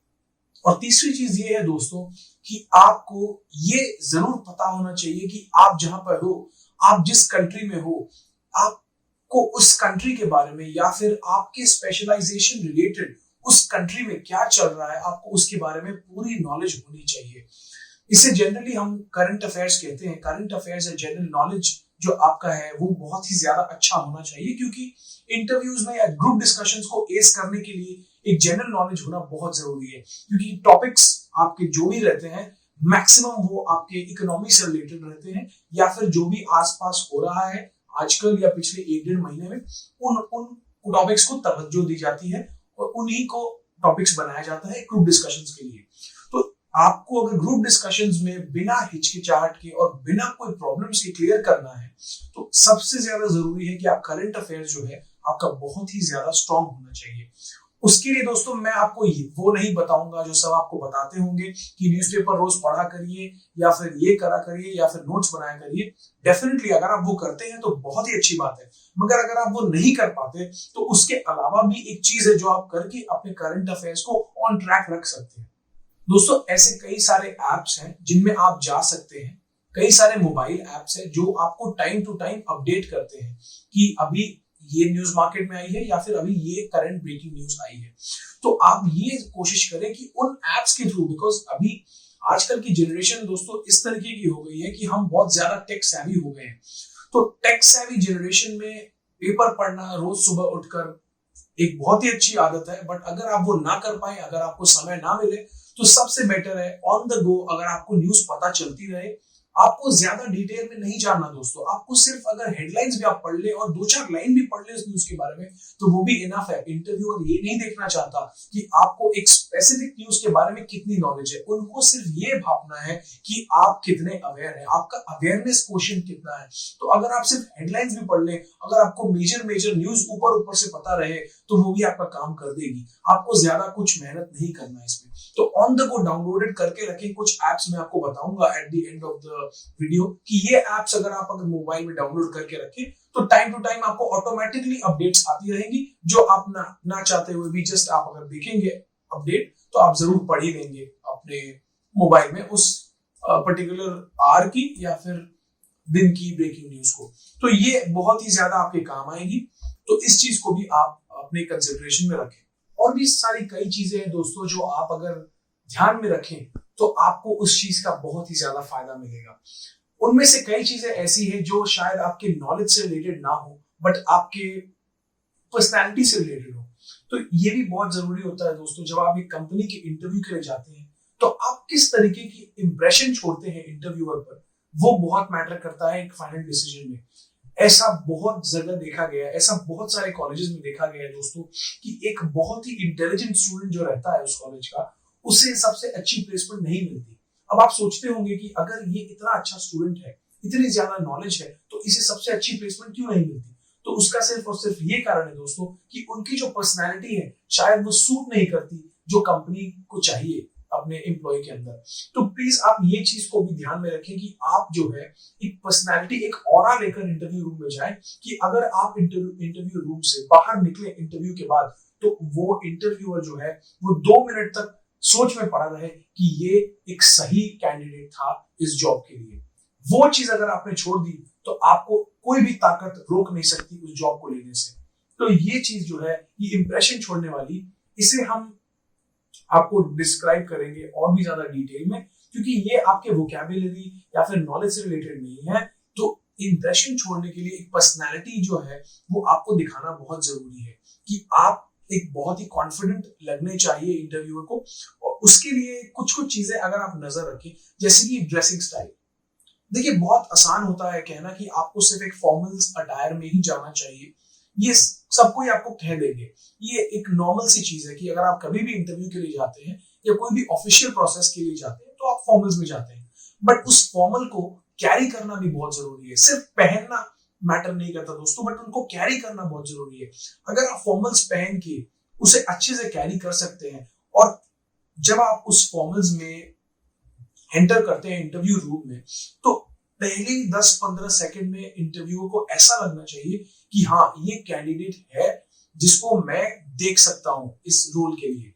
Speaker 1: और तीसरी चीज ये है दोस्तों कि आपको ये जरूर पता होना चाहिए कि आप जहां पर हो, आप जिस कंट्री में हो, आपको उस कंट्री के बारे में या फिर आपके स्पेशलाइजेशन रिलेटेड उस कंट्री में क्या चल रहा है, आपको उसके बारे में पूरी नॉलेज होनी चाहिए। इसे जनरली हम करंट अफेयर्स कहते हैं। करंट अफेयर्स या जनरल नॉलेज जो आपका है वो बहुत ही ज्यादा अच्छा होना चाहिए, क्योंकि इंटरव्यूज में या ग्रुप डिस्कशंस को एस करने के लिए एक जनरल नॉलेज होना बहुत जरूरी है। क्योंकि टॉपिक्स आपके जो भी रहते हैं मैक्सिमम वो आपके इकोनॉमी से रिलेटेड रहते हैं या फिर जो भी आसपास हो रहा है आजकल या पिछले 1-1.5 महीने में उन टॉपिक्स को तवज्जो दी जाती है और उन्हीं को टॉपिक्स बनाया जाता है ग्रुप डिस्कशंस के लिए। तो आपको अगर ग्रुप डिस्कशंस में बिना हिचकिचाहट के और बिना कोई प्रॉब्लम्स के क्लियर करना है तो सबसे ज्यादा जरूरी है कि आप करंट अफेयर जो है आपका बहुत ही ज्यादा स्ट्रांग होना चाहिए। उसके लिए दोस्तों मैं आपको वो नहीं बताऊंगा जो सब आपको बताते होंगे कि न्यूज़पेपर रोज पढ़ा करिए या फिर ये करा करिए या फिर नोट्स बनाया करिए। डेफिनेटली अगर आप वो करते हैं तो बहुत ही अच्छी बात है, मगर अगर आप वो नहीं कर पाते तो उसके अलावा भी एक चीज है जो आप करके अपने करंट अफेयर्स को ऑन ट्रैक रख सकते हैं। दोस्तों ऐसे कई सारे एप्स हैं जिनमें आप जा सकते हैं, कई सारे मोबाइल एप्स हैं जो आपको टाइम टू टाइम अपडेट करते हैं कि अभी ये न्यूज मार्केट में आई है या फिर अभी ये करंट ब्रेकिंग न्यूज आई है। तो आप ये कोशिश करें कि उन एप्स के थ्रू, बिकॉज अभी आजकल की जनरेशन दोस्तों इस तरीके की हो गई है कि हम बहुत ज्यादा टेक सेवी हो गए हैं। तो टेक सेवी जनरेशन में पेपर पढ़ना रोज सुबह उठकर एक बहुत ही अच्छी आदत है, बट अगर आप वो ना कर पाए, अगर आपको समय ना मिले तो सबसे बेटर है ऑन द गो अगर आपको न्यूज पता चलती रहे। आपको ज्यादा डिटेल में नहीं जानना दोस्तों, आपको सिर्फ अगर हेडलाइंस भी आप पढ़ ले और 2-4 लाइन भी पढ़ ले उस न्यूज के बारे में तो वो भी इनफ है। इंटरव्यूअर ये नहीं देखना चाहता कि आपको एक स्पेसिफिक न्यूज के बारे में कितनी नॉलेज है, उनको सिर्फ ये भापना है कि आप कितने अवेयर हैं, आपका अवेयरनेस क्वोशिएंट कितना है। तो अगर आप सिर्फ हेडलाइंस भी पढ़ ले, अगर आपको मेजर न्यूज ऊपर से पता रहे तो वो भी आपका काम कर देगी। आपको ज्यादा कुछ मेहनत नहीं करना है इसमें। तो ऑन द गो डाउनलोडेड करके रखें। कुछ एप्स मैं आपको बताऊंगा at the end of the video कि ये एप्स अगर आप मोबाइल में डाउनलोड करके रखें तो टाइम टू टाइम आपको ऑटोमेटिकली अपडेट्स आती रहेंगी, जो आप ना चाहते हुए भी जस्ट आप अगर देखेंगे अपडेट तो आप जरूर पढ़ ही लेंगे अपने मोबाइल में उस पर्टिकुलर आर की या फिर दिन की ब्रेकिंग न्यूज को। तो ये बहुत ही ज्यादा आपके काम आएगी, तो इस चीज को भी आप अपने कंसिडरेशन में रखें। और भी सारी कई चीजें हैं दोस्तों जो आप अगर ध्यान में रखें तो आपको उस चीज का बहुत ही ज्यादा फायदा मिलेगा। उनमें से कई चीजें ऐसी हैं जो शायद आपके नॉलेज से रिलेटेड ना हो बट आपके पर्सनैलिटी से रिलेटेड हो। तो ये भी बहुत जरूरी होता है दोस्तों, जब आप एक कंपनी के इंटरव्यू के लिए जाते हैं तो आप किस तरीके की इंप्रेशन छोड़ते हैं इंटरव्यूअर पर, वो बहुत मैटर करता है एक फाइनल डिसीजन में। ऐसा बहुत जगह देखा गया है, ऐसा बहुत सारे कॉलेजेस में देखा गया है दोस्तों कि एक बहुत ही इंटेलिजेंट स्टूडेंट जो रहता है उस कॉलेज का, उसे सबसे अच्छी प्लेसमेंट नहीं मिलती। अब आप सोचते होंगे कि अगर ये इतना अच्छा स्टूडेंट है, इतनी ज्यादा नॉलेज है, तो इसे सबसे अच्छी प्लेसमेंट क्यों नहीं मिलती? तो उसका सिर्फ और सिर्फ ये कारण है दोस्तों कि उनकी जो पर्सनैलिटी है शायद वो सूट नहीं करती जो कंपनी को चाहिए अपने एम्प्लॉय के अंदर। तो प्लीज आप ये चीज को भी ध्यान में रखें कि आप जो है एक पर्सनैलिटी, एक ऑरा लेकर इंटरव्यू रूम में जाएं, कि अगर आप इंटरव्यू रूम से बाहर निकले इंटरव्यू के बाद तो वो इंटरव्यूअर जो है वो 2 मिनट तक सोच में पड़ा रहे कि ये एक सही कैंडिडेट था इस जॉब के लिए। वो चीज अगर आपने छोड़ दी तो आपको कोई भी ताकत रोक नहीं सकती उस जॉब को लेने से। तो ये चीज जो है, ये इंप्रेशन छोड़ने वाली, इसे हम आपको डिस्क्राइब करेंगे और भी ज्यादा डिटेल में, क्योंकि ये आपके वोकैबुलरी या फिर नॉलेज से रिलेटेड नहीं है। तो इंप्रेशन छोड़ने के लिए एक पर्सनैलिटी जो है वो आपको दिखाना बहुत जरूरी है कि आप एक बहुत ही कॉन्फिडेंट लगने चाहिए इंटरव्यूअर को। और उसके लिए कुछ कुछ चीजें अगर आप नजर रखें, जैसे कि ड्रेसिंग स्टाइल। देखिए बहुत आसान होता है कहना कि आपको सिर्फ एक फॉर्मल अटायर में ही जाना चाहिए, ये सबको ही आपको कह देंगे। ये एक नॉर्मल सी चीज है कि अगर आप कभी भी इंटरव्यू के लिए जाते हैं या कोई भी ऑफिशियल प्रोसेस के लिए जाते हैं तो आप फॉर्मल्स में जाते हैं, बट उस फॉर्मल को कैरी करना भी बहुत जरूरी है। सिर्फ पहनना मैटर नहीं करता दोस्तों, बट उनको कैरी करना बहुत जरूरी है। अगर आप फॉर्मल्स पहन के उसे अच्छे से कैरी कर सकते हैं, और जब आप उस फॉर्मल्स में एंटर करते हैं इंटरव्यू रूम में, तो पहले 10-15 सेकंड में इंटरव्यू को ऐसा लगना चाहिए कि हाँ ये कैंडिडेट है जिसको मैं देख सकता हूं इस रोल के लिए,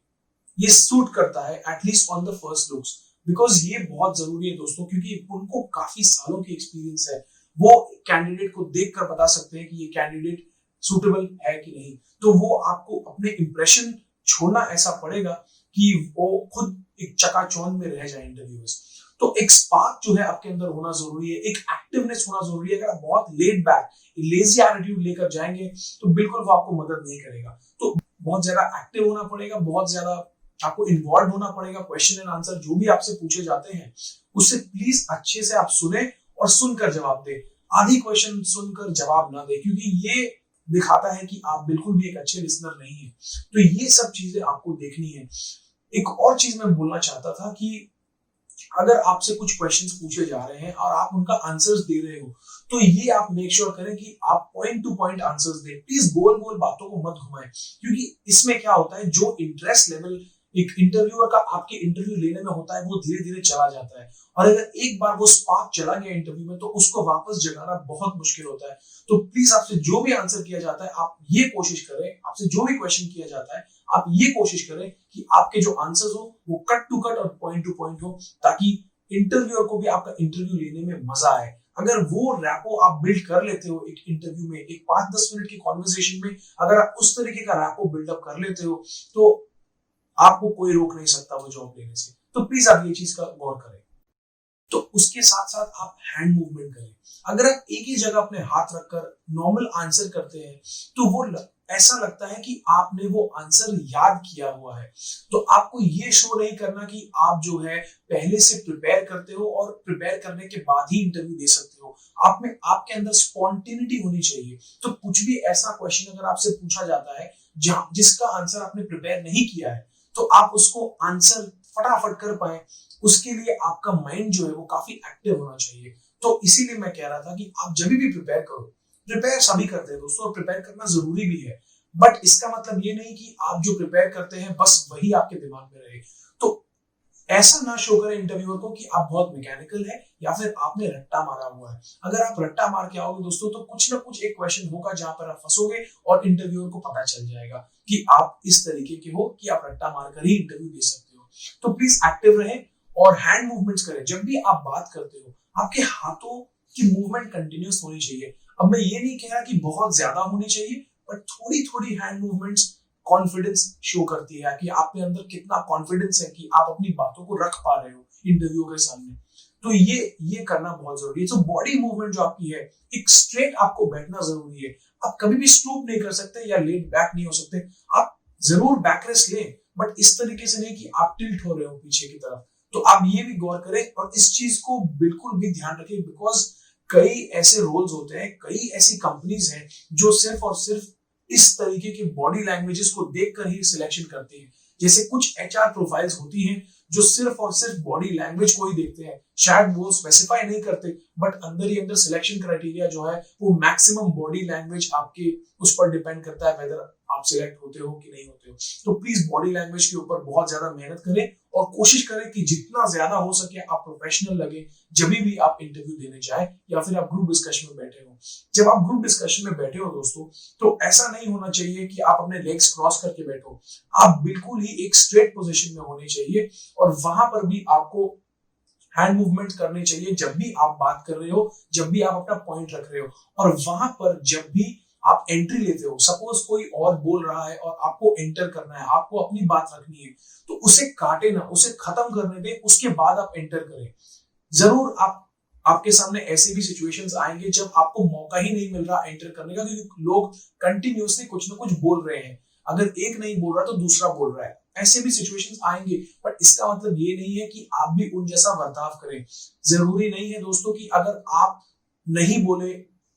Speaker 1: ये सूट करता है at least on the first looks. Because ये बहुत जरूरी है दोस्तों, क्योंकि उनको काफी सालों की एक्सपीरियंस है, वो कैंडिडेट को देखकर बता सकते हैं कि ये कैंडिडेट सूटेबल है कि नहीं। तो वो आपको अपने इंप्रेशन छोड़ना ऐसा पड़ेगा कि वो खुद एक चकाचौंध में रह जाए इंटरव्यूअर्स। तो एक स्पार्क जो है आपके अंदर होना जरूरी है, एक एक्टिवनेस होना जरूरी है। अगर आप बहुत लेट बैक, लेजी एटीट्यूड लेकर जाएंगे तो बिल्कुल वो आपको मदद नहीं करेगा। तो बहुत ज्यादा एक्टिव होना पड़ेगा, बहुत ज्यादा आपको इन्वॉल्व होना पड़ेगा। क्वेश्चन एंड आंसर जो भी आपसे पूछे जाते हैं उससे प्लीज अच्छे से आप सुने और सुनकर जवाब दे। आधी क्वेश्चन सुनकर जवाब ना दे, क्योंकि ये दिखाता है कि आप बिल्कुल भी एक अच्छे लिसनर नहीं है। तो ये सब चीजें आपको देखनी है। एक और चीज मैं बोलना चाहता था कि अगर आपसे कुछ क्वेश्चंस पूछे जा रहे हैं और आप उनका आंसर्स दे रहे हो, तो ये आप मेक श्योर करें कि आप पॉइंट टू पॉइंट आंसर्स दें। प्लीज गोल गोल बातों को मत घुमाएं, क्योंकि इसमें क्या होता है, जो इंटरेस्ट लेवल एक इंटरव्यूअर का आपके इंटरव्यू लेने में होता है वो धीरे धीरे चला जाता है। और अगर एक बार वो स्पार्क चला गया इंटरव्यू में तो उसको वापस जगाना बहुत मुश्किल होता है। तो प्लीज आपसे जो भी आंसर किया जाता है आप ये कोशिश करें, आपसे जो भी क्वेश्चन किया जाता है आप ये कोशिश करें कि आपके जो आंसर्स हो वो कट टू कट और पॉइंट टू पॉइंट हो, ताकि इंटरव्यूअर को भी आपका इंटरव्यू लेने में मजा आए। अगर वो रैपो आप बिल्ड कर लेते हो एक इंटरव्यू में, एक 5-10 मिनट की कॉन्वर्सेशन में अगर आप उस तरीके का रैपो बिल्डअप कर लेते हो तो आपको कोई रोक नहीं सकता वो जॉब लेने से। तो प्लीज आप ये चीज का गौर करें। तो उसके साथ साथ आप हैंड मूवमेंट करें। अगर आप एक ही जगह अपने हाथ रखकर नॉर्मल आंसर करते हैं तो वो ऐसा लगता है कि आपने वो आंसर याद किया हुआ है। तो आपको ये शो नहीं करना कि आप जो है पहले से प्रिपेयर करते हो और प्रिपेयर करने के बाद ही इंटरव्यू दे सकते हो। आप में आपके अंदर स्पॉन्टेनिटी होनी चाहिए। तो कुछ भी ऐसा क्वेश्चन अगर आपसे पूछा जाता है जिसका आंसर आपने प्रिपेयर नहीं किया है, तो आप उसको आंसर फटाफट कर पाए, उसके लिए आपका माइंड जो है वो काफी एक्टिव होना चाहिए। तो इसीलिए मैं कह रहा था कि आप जब भी प्रिपेयर करो, प्रिपेयर सभी करते हैं दोस्तों और प्रिपेयर करना जरूरी भी है, बट इसका मतलब ये नहीं कि आप जो प्रिपेयर करते हैं बस वही आपके दिमाग में रहे। तो ऐसा ना शो करें इंटरव्यूअर को कि आप बहुत मैकेनिकल है या फिर आपने रट्टा मारा हुआ है। अगर आप रट्टा मार के आओगे दोस्तों तो कुछ ना कुछ एक क्वेश्चन होगा जहां पर आप फंसोगे और इंटरव्यूअर को पता चल जाएगा कि आप इस तरीके के हो कि आप रट्टा मार कर ही इंटरव्यू दे सकते हो। तो प्लीज एक्टिव रहें और हैंड मूवमेंट्स करें। जब भी आप बात करते हो आपके हाथों की मूवमेंट कंटिन्यूस होनी चाहिए। अब मैं ये नहीं कह रहा कि बहुत ज्यादा होनी चाहिए, बट थोड़ी थोड़ी हैंड मूवमेंट्स कॉन्फिडेंस शो करती है कि आपके अंदर कितना कॉन्फिडेंस है कि आप अपनी बातों को रख पा रहे हो इंटरव्यू के सामने। तो ये करना बहुत जरूरी है। तो बॉडी मूवमेंट जो आपकी है, एक स्ट्रेट आपको बैठना जरूरी है। आप कभी भी स्टूप नहीं कर सकते या लेट बैक नहीं हो सकते। आप जरूर बैक रेस्ट लें, बट इस तरीके से नहीं कि आप टिल्ट हो रहे हो पीछे की तरफ। तो आप ये भी गौर करें और इस चीज को बिल्कुल भी ध्यान रखें, बिकॉज कई ऐसे रोल्स होते हैं, कई ऐसी कंपनीज हैं जो सिर्फ और सिर्फ इस तरीके की बॉडी लैंग्वेजेस को देखकर ही सिलेक्शन करती है। जैसे कुछ एचआर प्रोफाइल्स होती हैं जो सिर्फ और सिर्फ बॉडी लैंग्वेज को ही देखते हैं, शायद वो स्पेसिफाई नहीं करते, बट अंदर ही अंदर सिलेक्शन क्राइटेरिया जो है वो मैक्सिमम बॉडी लैंग्वेज आपके उस पर डिपेंड करता है वेदर आप सिलेक्ट होते हो कि नहीं होते हो। तो प्लीज बॉडी लैंग्वेज के ऊपर बहुत ज्यादा मेहनत करें और कोशिश करें कि जितना ज्यादा हो सके आप प्रोफेशनल लगे जब भी आप इंटरव्यू देने जाए या फिर आप ग्रुप डिस्कशन में बैठे हो। जब आप ग्रुप डिस्कशन में बैठे हो दोस्तों, तो ऐसा नहीं होना चाहिए कि आप अपने लेग्स क्रॉस करके बैठो। आप बिल्कुल ही एक स्ट्रेट पोजीशन में होने चाहिए और वहां पर भी आपको हैंड मूवमेंट करने चाहिए जब भी आप बात कर रहे हो, जब भी आप अपना पॉइंट रख रहे हो। और वहां पर जब भी आप एंट्री लेते हो, सपोज कोई और बोल रहा है और आपको एंटर करना है, आपको अपनी बात रखनी है, तो उसे काटे ना, उसे खत्म करने दें, उसके बाद आप एंटर करें। जरूर आपके सामने ऐसे भी सिचुएशंस आएंगे जब आपको मौका ही नहीं मिल रहा एंटर करने का, क्योंकि लोग कंटिन्यूअसली कुछ ना कुछ बोल रहे हैं। अगर एक नहीं बोल रहा तो दूसरा बोल रहा है। ऐसे भी सिचुएशंस आएंगे, बट इसका मतलब ये नहीं है कि आप भी उन जैसा बर्ताव करें। जरूरी नहीं है दोस्तों कि अगर आप नहीं बोले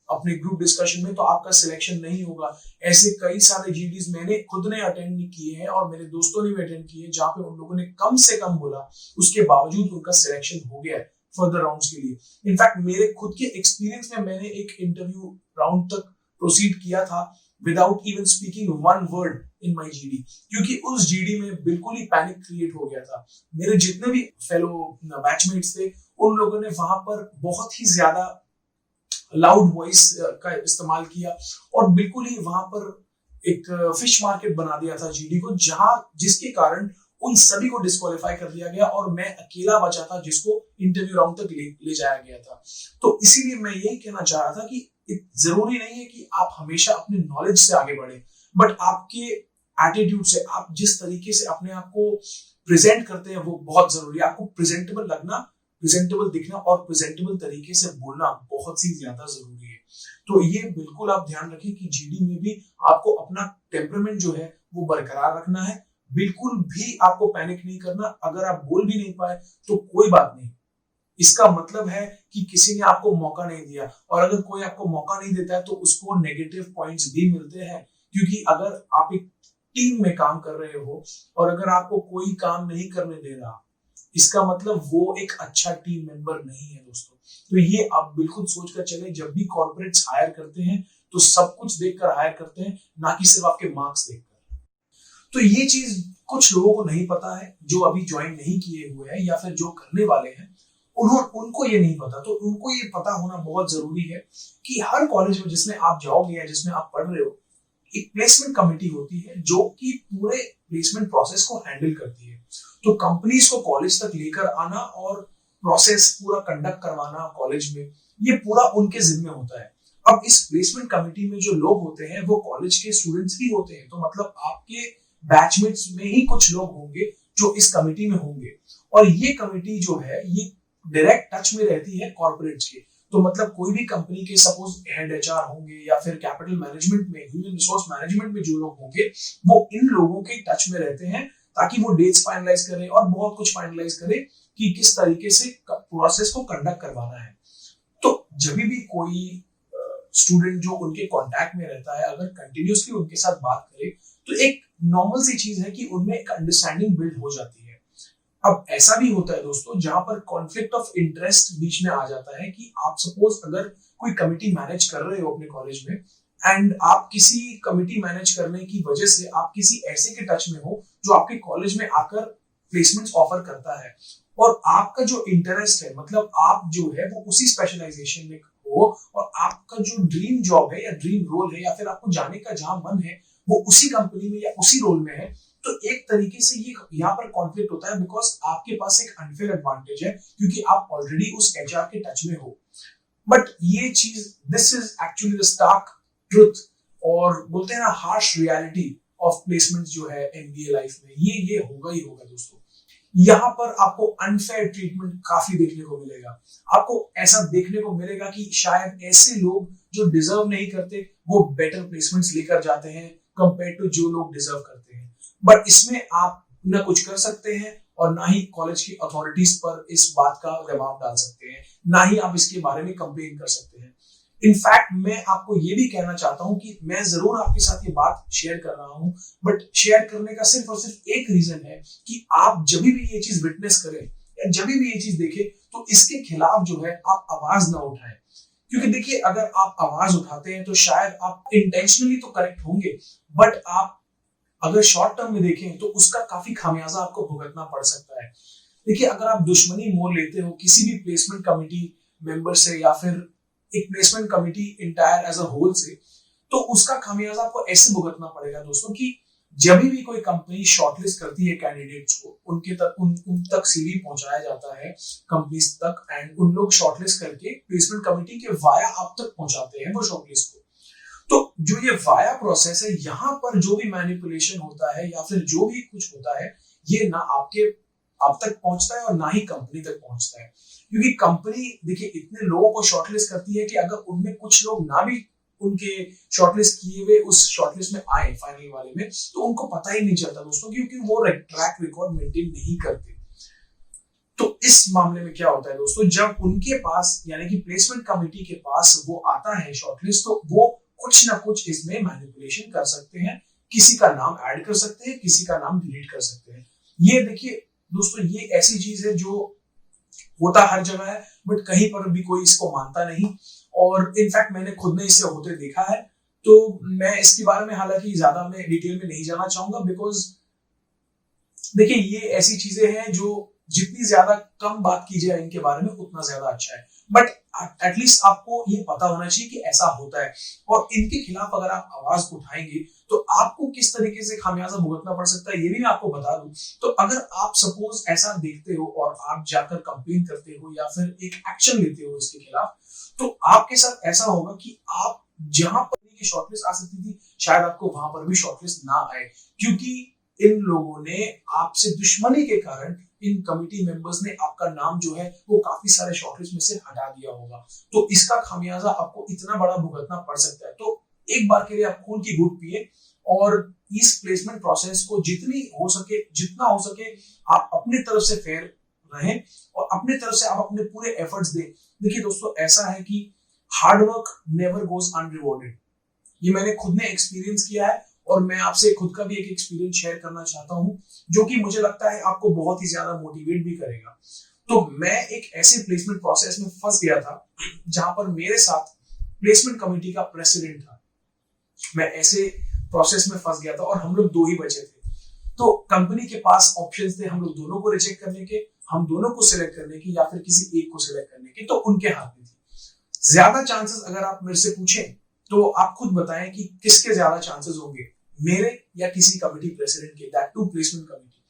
Speaker 1: अपने ग्रुप डिस्कशन में तो आपका सिलेक्शन नहीं होगा। ऐसे कई सारे जीडीज मैंने खुद ने अटेंड किए हैं और मेरे दोस्तों ने भी अटेंड किए हैं, जहां पे उन लोगों ने कम से कम बोला, उसके बावजूद उनका सिलेक्शन हो गया है फर्दर राउंड्स के लिए। इनफैक्ट मेरे खुद के एक्सपीरियंस में मैंने एक इंटरव्यू राउंड तक प्रोसीड किया था without even speaking one word in my GD, क्योंकि उस जीडी में बिल्कुल ही पैनिक क्रिएट हो गया था। मेरे जितने भी फेलो बैचमेट्स थे उन लोगों ने वहां पर बहुत ही ज्यादा लाउड वॉइस का इस्तेमाल किया और बिल्कुल ही वहां पर एक फिश मार्केट बना दिया था जीडी को, जिसके कारण उन सभी को डिस्क्वालीफाई कर दिया गया और मैं अकेला बचा था जिसको इंटरव्यू राउंड तक ले जाया गया था। तो इसीलिए मैं यही कहना चाह रहा था कि जरूरी नहीं है कि आप हमेशा अपने नॉलेज से आगे बढ़े, बट आपके एटीट्यूड से, आप जिस तरीके से अपने आप को प्रेजेंट करते हैं वो बहुत जरूरी है। आपको प्रेजेंटेबल लगना, प्रेजेंटेबल दिखना और प्रेजेंटेबल तरीके से बोलना बहुत ही ज्यादा जरूरी है। तो ये बिल्कुल आप ध्यान रखें कि जीडी में भी आपको अपना टेम्परामेंट जो है वो बरकरार रखना है। बिल्कुल भी आपको पैनिक नहीं करना। अगर आप बोल भी नहीं पाए तो कोई बात नहीं, इसका मतलब है कि किसी ने आपको मौका नहीं दिया, और अगर कोई आपको मौका नहीं देता है तो उसको नेगेटिव पॉइंट्स भी मिलते हैं, क्योंकि अगर आप एक टीम में काम कर रहे हो और अगर आपको कोई काम नहीं करने दे रहा, इसका मतलब वो एक अच्छा टीम मेंबर नहीं है दोस्तों। तो ये आप बिल्कुल सोच कर चले, जब भी कॉर्पोरेट्स हायर करते हैं तो सब कुछ देखकर हायर करते हैं, ना कि सिर्फ आपके मार्क्स देखकर। तो ये चीज कुछ लोगों को नहीं पता है, जो अभी ज्वाइन नहीं किए हुए हैं या फिर जो करने वाले हैं, उनको ये नहीं पता। तो उनको ये पता होना बहुत जरूरी है कि हर कॉलेज में जिसमें आप जाओगे या जिसमें आप पढ़ रहे हो, एक प्लेसमेंट कमेटी होती है जो कि पूरे प्लेसमेंट प्रोसेस को हैंडल करती है। तो कंपनीज को कॉलेज तक लेकर आना और प्रोसेस पूरा कंडक्ट करवाना कॉलेज में, ये पूरा उनके जिम्मे होता है। अब इस प्लेसमेंट कमेटी में जो लोग होते हैं वो कॉलेज के स्टूडेंट्स भी होते हैं, तो मतलब आपके बैचमेट्स में ही कुछ लोग होंगे जो इस कमेटी में होंगे। और ये कमेटी जो है ये डायरेक्ट टच में रहती है कॉर्पोरेट्स के। तो मतलब कोई भी कंपनी के सपोज हेड एचआर होंगे या फिर कैपिटल मैनेजमेंट में, ह्यूमन रिसोर्स मैनेजमेंट में जो लोग होंगे, वो इन लोगों के टच में रहते हैं ताकि वो डेट्स फाइनलाइज करें और बहुत कुछ फाइनलाइज करें कि किस तरीके से प्रोसेस को कंडक्ट करवाना है। तो जब भी कोई स्टूडेंट जो उनके कांटेक्ट में रहता है अगर कंटिन्यूअसली उनके साथ बात करे, तो एक नॉर्मल सी चीज है कि उनमें एक अंडरस्टैंडिंग बिल्ड हो जाती है। अब ऐसा भी होता है दोस्तों जहां पर कॉन्फ्लिक्ट ऑफ इंटरेस्ट बीच में आ जाता है कि आप सपोज अगर कोई कमिटी मैनेज कर रहे हो अपने कॉलेज में, एंड आप किसी कमिटी मैनेज करने की वजह से आप किसी ऐसे के टच में हो जो आपके कॉलेज में आकर प्लेसमेंट्स ऑफर करता है, और आपका जो इंटरेस्ट है, मतलब आप जो है वो उसी स्पेशलाइजेशन में हो, और आपका जो ड्रीम जॉब है या ड्रीम रोल है या फिर आपको जाने का जहां मन है वो उसी कंपनी में या उसी रोल में है, तो एक तरीके से ये यहाँ पर कॉन्फ्लिक्ट होता है, बिकॉज आपके पास एक अनफेयर एडवांटेज है क्योंकि आप ऑलरेडी उस एचआर के टच में हो। बट ये चीज, this is actually the stark truth, और बोलते हैं ना हार्श रियलिटी ऑफ प्लेसमेंट जो है एमबीए लाइफ में, ये होगा ही होगा दोस्तों। यहाँ पर आपको अनफेयर ट्रीटमेंट काफी देखने को मिलेगा। आपको ऐसा देखने को मिलेगा कि शायद ऐसे लोग जो डिजर्व नहीं करते वो बेटर प्लेसमेंट्स लेकर जाते हैं कंपेयर टू जो लोग डिजर्व करते हैं। बट इसमें आप ना कुछ कर सकते हैं और ना ही कॉलेज की अथॉरिटीज पर इस बात का दबाव डाल सकते हैं, ना ही आप इसके बारे में कंप्लेन कर सकते हैं। इनफैक्ट मैं आपको ये भी कहना चाहता हूं कि मैं जरूर आपके साथ ये बात शेयर कर रहा हूं, बट शेयर करने का सिर्फ और सिर्फ एक रीजन है कि आप जब भी ये चीज विटनेस करें या जब भी ये चीज देखें तो इसके खिलाफ जो है आप आवाज ना उठाएं। क्योंकि देखिए, अगर आप आवाज उठाते हैं तो शायद आप इंटेंशनली तो करेक्ट होंगे, बट आप अगर शॉर्ट टर्म में देखें तो उसका काफी खामियाजा आपको भुगतना पड़ सकता है। देखिए, अगर आप दुश्मनी मोल लेते हो किसी भी प्लेसमेंट कमिटी मेंबर से या फिर एक placement committee entire as a whole से, तो उसका खामियाजा आपको ऐसे भुगतना पड़ेगा दोस्तों कि जब भी कोई कंपनी शॉर्टलिस्ट करती है कैंडिडेट्स को, उन तक सीवी पहुंचाया जाता है कंपनीज तक, एंड उन लोग शॉर्टलिस्ट करके प्लेसमेंट कमिटी के वाया आप तक पहुंचाते हैं वो शॉर्टलिस्ट को। तो जो ये वाया प्रोसेस है, यहाँ पर जो भी मैनिपुलेशन होता है या फिर जो भी कुछ होता है, ये ना आप तक पहुंचता है और ना ही कंपनी तक पहुंचता है। क्योंकि कंपनी देखिए इतने लोगों को शॉर्टलिस्ट करती है कि अगर उनमें कुछ लोग ना भी उनके शॉर्टलिस्ट किए हुए उस शॉर्टलिस्ट में आए फाइनल वाले में, तो उनको पता ही नहीं चलता दोस्तों, क्योंकि वो ट्रैक रिकॉर्ड मेंटेन नहीं करते। तो इस मामले में क्या होता है दोस्तों, जब उनके पास यानी कि प्लेसमेंट कमिटी के पास वो आता है शॉर्टलिस्ट, तो वो कुछ ना कुछ इसमें मैनिपुलेशन कर सकते हैं। किसी का नाम ऐड कर सकते हैं, किसी का नाम डिलीट कर सकते हैं। ये देखिए दोस्तों, ये ऐसी चीज है जो होता हर जगह है, बट कहीं पर भी कोई इसको मानता नहीं। और इनफैक्ट मैंने खुद ने इससे होते देखा है, तो मैं इसके बारे में हालांकि ज्यादा मैं डिटेल में नहीं जाना चाहूंगा, बिकॉज देखिए ये ऐसी चीजें हैं जो जितनी ज्यादा कम बात की जाए इनके बारे में उतना ज्यादा अच्छा है। बट एटलीस्ट आपको ये पता होना चाहिए कि ऐसा होता है, और इनके खिलाफ अगर आप आवाज उठाएंगे तो आपको किस तरीके से खामियाजा भुगतना पड़ सकता है ये भी मैं आपको बता दूं। तो अगर आप सपोज ऐसा देखते हो और आप जाकर कंप्लेन करते हो या फिर एक एक्शन लेते हो इसके खिलाफ, तो आपके साथ ऐसा होगा कि आप जहां पर की शॉर्टलिस्ट आ सकती थी, शायद आपको वहां पर भी शॉर्टलिस्ट ना आए, क्योंकि इन लोगों ने आपसे दुश्मनी के कारण इन कमिटी मेंबर्स ने आपका नाम जो है वो काफी सारे शॉर्टलिस्ट में से हटा दिया होगा। तो इसका खामियाजा आपको इतना बड़ा भुगतना पड़ सकता है। तो एक बार के लिए आप खून की घूंट पिए और इस प्लेसमेंट प्रोसेस को जितना हो सके आप अपनी तरफ से फेयर रहें और अपनी तरफ से आप अपने पूरे एफर्ट्स दें। देखिए दोस्तों, ऐसा है कि हार्ड वर्क नेवर गोज अनरिवॉर्डेड। ये मैंने खुद ने एक्सपीरियंस किया है और मैं आपसे खुद का भी एक एक्सपीरियंस शेयर करना चाहता हूं, जो कि मुझे लगता है आपको बहुत ही ज्यादा मोटिवेट भी करेगा। तो मैं एक ऐसे प्लेसमेंट प्रोसेस में फंस गया था जहां पर मेरे साथ प्लेसमेंट कमेटी का प्रेसिडेंट था। मैं ऐसे प्रोसेस में फंस गया था और हम लोग दो ही बचे थे। तो कंपनी के पास ऑप्शंस थे हम लोग दोनों को रिजेक्ट करने के, हम दोनों को सिलेक्ट करने की, या फिर किसी एक को सिलेक्ट करने की। तो उनके हाथ में थी। ज्यादा चांसेस अगर आप मेरे से पूछें तो आप खुद बताएं कि किसके ज्यादा चांसेस होंगे, मेरे या किसी कमिटी प्रेसिडेंट के, दैट टू प्लेसमेंट कमिटी।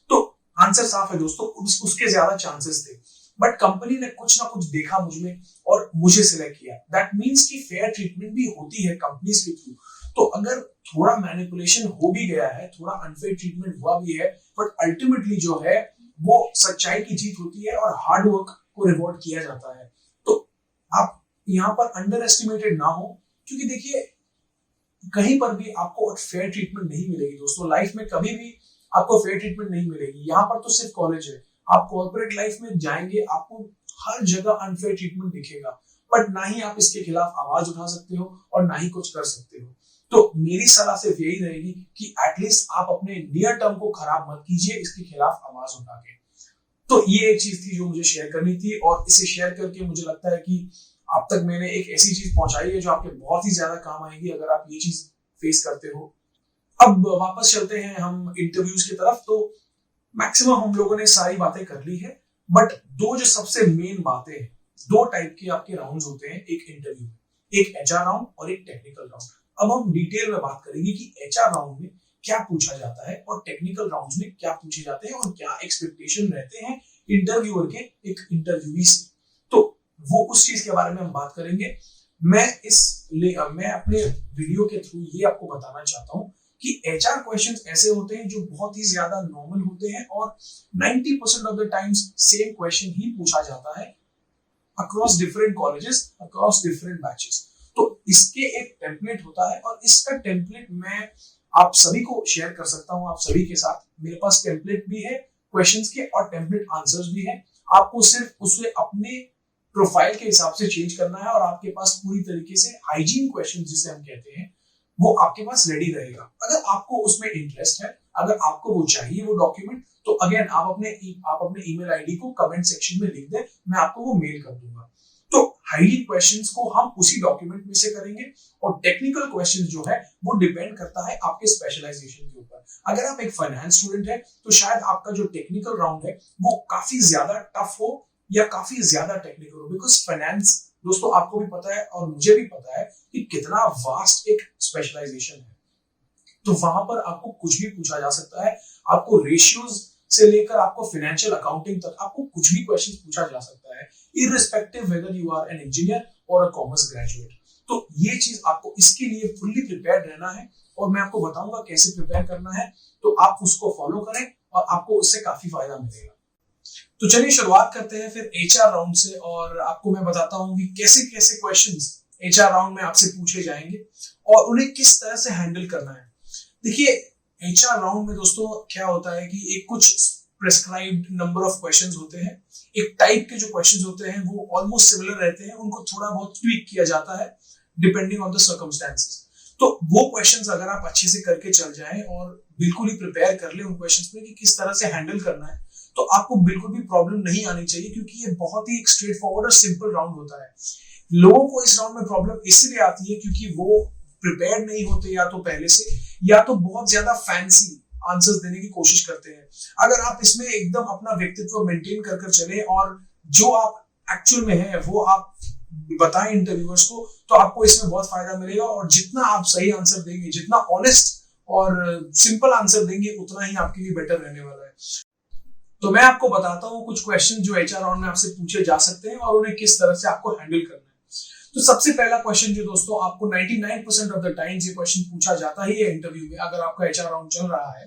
Speaker 1: तो आंसर साफ है दोस्तों, उसके ज्यादा चांसेस थे। बट कंपनी ने कुछ ना कुछ देखा मुझमें और मुझे सिलेक्ट किया। दैट मींस कि फेयर ट्रीटमेंट भी होती है कंपनीज के थ्रू। तो अगर थोड़ा मैनिपुलेशन हो भी गया है, थोड़ा अनफेयर ट्रीटमेंट हुआ भी है, बट अल्टीमेटली जो है वो सच्चाई की जीत होती है और हार्ड वर्क को रिवॉर्ड किया जाता है। तो आप यहाँ पर अंडर एस्टिमेटेड ना हो, क्योंकि देखिए कहीं पर भी आपको फेयर ट्रीटमेंट नहीं मिलेगी दोस्तों। लाइफ में कभी भी आपको फेयर ट्रीटमेंट नहीं मिलेगी। यहाँ पर तो सिर्फ कॉलेज है, आप कॉर्पोरेट लाइफ में जाएंगे आपको हर जगह अनफेयर ट्रीटमेंट दिखेगा, बट ना ही आप इसके खिलाफ आवाज उठा सकते हो और ना ही कुछ कर सकते हो। तो मेरी सलाह सिर्फ यही रहेगी कि एटलीस्ट आप अपने नियर टर्म को खराब मत कीजिए इसके खिलाफ आवाज उठा के। तो ये एक चीज थी जो मुझे शेयर करनी थी, और इसे शेयर करके मुझे लगता है कि अब तक मैंने एक ऐसी चीज पहुंचाई है जो आपके बहुत ही ज्यादा काम आएगी अगर आप ये चीज फेस करते हो। अब वापस चलते हैं हम इंटरव्यूज की तरफ। तो मैक्सिमम हम लोगों ने सारी बातें कर ली है, बट दो जो सबसे मेन बातें हैं, दो टाइप के आपके राउंड्स होते हैं एक इंटरव्यू में, एक एचआर राउंड और एक टेक्निकल राउंड। अब हम डिटेल में बात करेंगे कि एचआर राउंड में क्या पूछा जाता है और टेक्निकल राउंड्स में क्या पूछे जाते हैं और क्या एक्सपेक्टेशन रहते हैं इंटरव्यूअर के एक इंटरव्यूई से। तो वो उस चीज के बारे में हम बात करेंगे। मैं अपने वीडियो के थ्रू ये आपको बताना चाहता हूँ कि एचआर क्वेश्चंस ऐसे होते हैं जो बहुत ही ज्यादा नॉर्मल होते हैं और 90% of the times same question ही पूछा जाता है across different colleges, across different batches. तो इसके एक टेम्पलेट होता है और इसका टेम्पलेट मैं आप सभी को शेयर कर सकता हूं, आप सभी के साथ। मेरे पास टेम्पलेट भी है क्वेश्चंस के और टेम्पलेट आंसर्स भी है। आपको सिर्फ उसे अपने प्रोफाइल के हिसाब से चेंज करना है और आपके पास पूरी तरीके से हाइजीन क्वेश्चन जिसे हम कहते हैं वो आपके पास रेडी रहेगा। अगर आपको उसमें इंटरेस्ट है, अगर आपको वो चाहिए वो डॉक्यूमेंट, तो अगेन आप अपने ईमेल आईडी को कमेंट सेक्शन में लिख दें, मैं आपको वो मेल कर दूंगा। तो हाइजीन क्वेश्चंस को हम उसी डॉक्यूमेंट में से करेंगे और टेक्निकल क्वेश्चंस जो है वो डिपेंड करता है आपके स्पेशलाइजेशन के ऊपर। अगर आप एक फाइनेंस स्टूडेंट है तो शायद आपका जो टेक्निकल राउंड है वो काफी ज्यादा टफ हो या काफी ज्यादा टेक्निकल हो, बिकॉज फाइनेंस दोस्तों आपको भी पता है और मुझे भी पता है कि कितना वास्ट एक स्पेशलाइजेशन है। तो वहां पर आपको कुछ भी पूछा जा सकता है, आपको रेशियोज से लेकर आपको फाइनेंशियल अकाउंटिंग तक आपको कुछ भी क्वेश्चन पूछा जा सकता है, irrespective whether you are an engineer or a commerce graduate. तो ये चीज आपको इसके लिए फुल्ली प्रिपेयर्ड रहना है और मैं आपको बताऊंगा कैसे प्रिपेयर करना है, तो आप उसको फॉलो करें और आपको उससे काफी फायदा मिलेगा। तो चलिए शुरुआत करते हैं फिर एचआर राउंड से और आपको मैं बताता हूं कि कैसे कैसे क्वेश्चंस एचआर राउंड में आपसे पूछे जाएंगे और उन्हें किस तरह से हैंडल करना है। देखिए एचआर राउंड में दोस्तों क्या होता है कि एक कुछ प्रेस्क्राइब्ड नंबर ऑफ क्वेश्चंस होते हैं, एक टाइप के जो क्वेश्चंस होते हैं वो ऑलमोस्ट सिमिलर रहते हैं, उनको थोड़ा बहुत ट्वीक किया जाता है डिपेंडिंग ऑन द सर्कमस्टेंसेस। तो वो क्वेश्चंस अगर आप अच्छे से करके चल जाएं और बिल्कुल ही प्रिपेयर कर ले उन क्वेश्चंस में कि किस तरह से हैंडल करना है, तो आपको बिल्कुल भी प्रॉब्लम नहीं आनी चाहिए, क्योंकि ये बहुत ही स्ट्रेट फॉरवर्ड और सिंपल राउंड होता है। लोगों को इस राउंड में प्रॉब्लम इसलिए आती है क्योंकि वो प्रिपेयर नहीं होते या तो पहले से, या तो बहुत ज्यादा फैंसी आंसर्स देने की कोशिश करते हैं। अगर आप इसमें एकदम अपना व्यक्तित्व मेंटेन कर चले और जो आप एक्चुअल में है वो आप बताएं इंटरव्यूअर्स को, तो आपको इसमें बहुत फायदा मिलेगा। और जितना आप सही आंसर देंगे, जितना ऑनेस्ट और सिंपल आंसर देंगे, उतना ही आपके लिए बेटर रहने वाला है। तो मैं आपको बताता हूँ कुछ क्वेश्चन जो एचआर राउंड में आपसे पूछे जा सकते हैं और उन्हें किस तरह से आपको हैंडल करना है। तो सबसे पहला क्वेश्चन जो दोस्तों आपको 99% ऑफ द टाइम्स ये क्वेश्चन पूछा जाता ही है इंटरव्यू में, अगर आपका एचआर राउंड चल रहा है,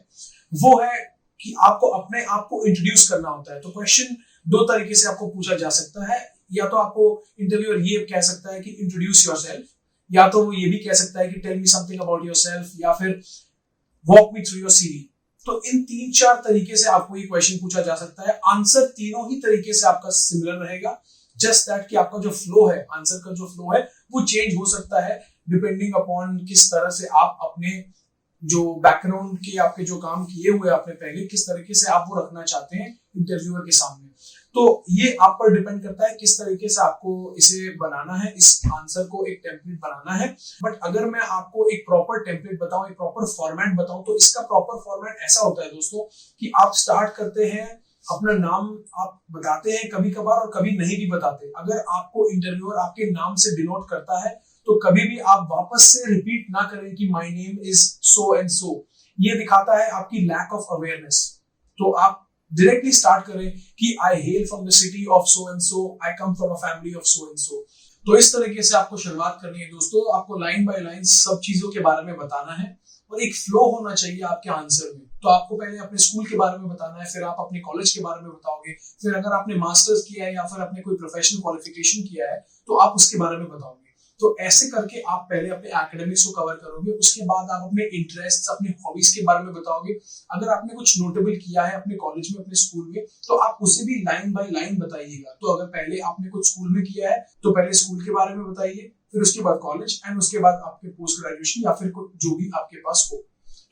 Speaker 1: वो है कि आपको अपने आप को इंट्रोड्यूस करना होता है। तो क्वेश्चन दो तरीके से आपको पूछा जा सकता है, या तो आपको इंटरव्यूअर ये कह सकता है कि इंट्रोड्यूस योरसेल्फ, या तो वो ये भी कह सकता है कि tell me something about yourself, या फिर walk me through your CV. तो इन 3-4 तरीके से आपको ये क्वेश्चन पूछा जा सकता है। आंसर तीनों ही तरीके से आपका सिमिलर रहेगा, जस्ट दैट कि आपका जो फ्लो है, आंसर का जो फ्लो है वो चेंज हो सकता है डिपेंडिंग अपॉन किस तरह से आप अपने जो बैकग्राउंड के आपके जो काम किए हुए आपने पहले, किस तरीके से आप वो रखना चाहते हैं इंटरव्यूअर के सामने। तो ये आप पर डिपेंड करता है किस तरीके से आपको इसे बनाना है, इस आंसर को एक टेम्पलेट बनाना है। बट अगर मैं आपको एक प्रॉपर टेम्पलेट बताऊं, एक प्रॉपर फॉर्मेट बताऊं, तो इसका प्रॉपर फॉर्मेट ऐसा होता है दोस्तों कि आप स्टार्ट करते हैं, अपना नाम आप बताते हैं कभी कभार और कभी नहीं भी बताते। अगर आपको इंटरव्यूअर आपके नाम से डिनोट करता है तो कभी भी आप वापस से रिपीट ना करें कि my name is so and सो, ये दिखाता है आपकी लैक ऑफ अवेयरनेस। तो आप डायरेक्टली स्टार्ट करें कि I hail from the city of so and so, I come from a family of so and so. तो इस तरीके से आपको शुरुआत करनी है दोस्तों। आपको लाइन बाय लाइन सब चीजों के बारे में बताना है और एक फ्लो होना चाहिए आपके आंसर में। तो आपको पहले अपने स्कूल के बारे में बताना है, फिर आप अपने कॉलेज के बारे में बताओगे, फिर अगर आपने मास्टर्स किया है या फिर आपने कोई प्रोफेशनल क्वालिफिकेशन किया है तो आप उसके बारे में बताओगे। तो ऐसे करके आप पहले अपने एकेडमिक्स को कवर करोगे, उसके बाद आप अपने इंटरेस्ट, अपने हॉबीज के बारे में बताओगे। अगर आपने कुछ नोटेबल किया है अपने कॉलेज में, अपने स्कूल में, तो आप उसे भी लाइन बाय लाइन बताइएगा। तो अगर पहले आपने कुछ स्कूल में किया है तो पहले स्कूल के बारे में बताइए, फिर उसके बाद कॉलेज, एंड उसके बाद आपके पोस्ट ग्रेजुएशन या फिर जो भी आपके पास हो।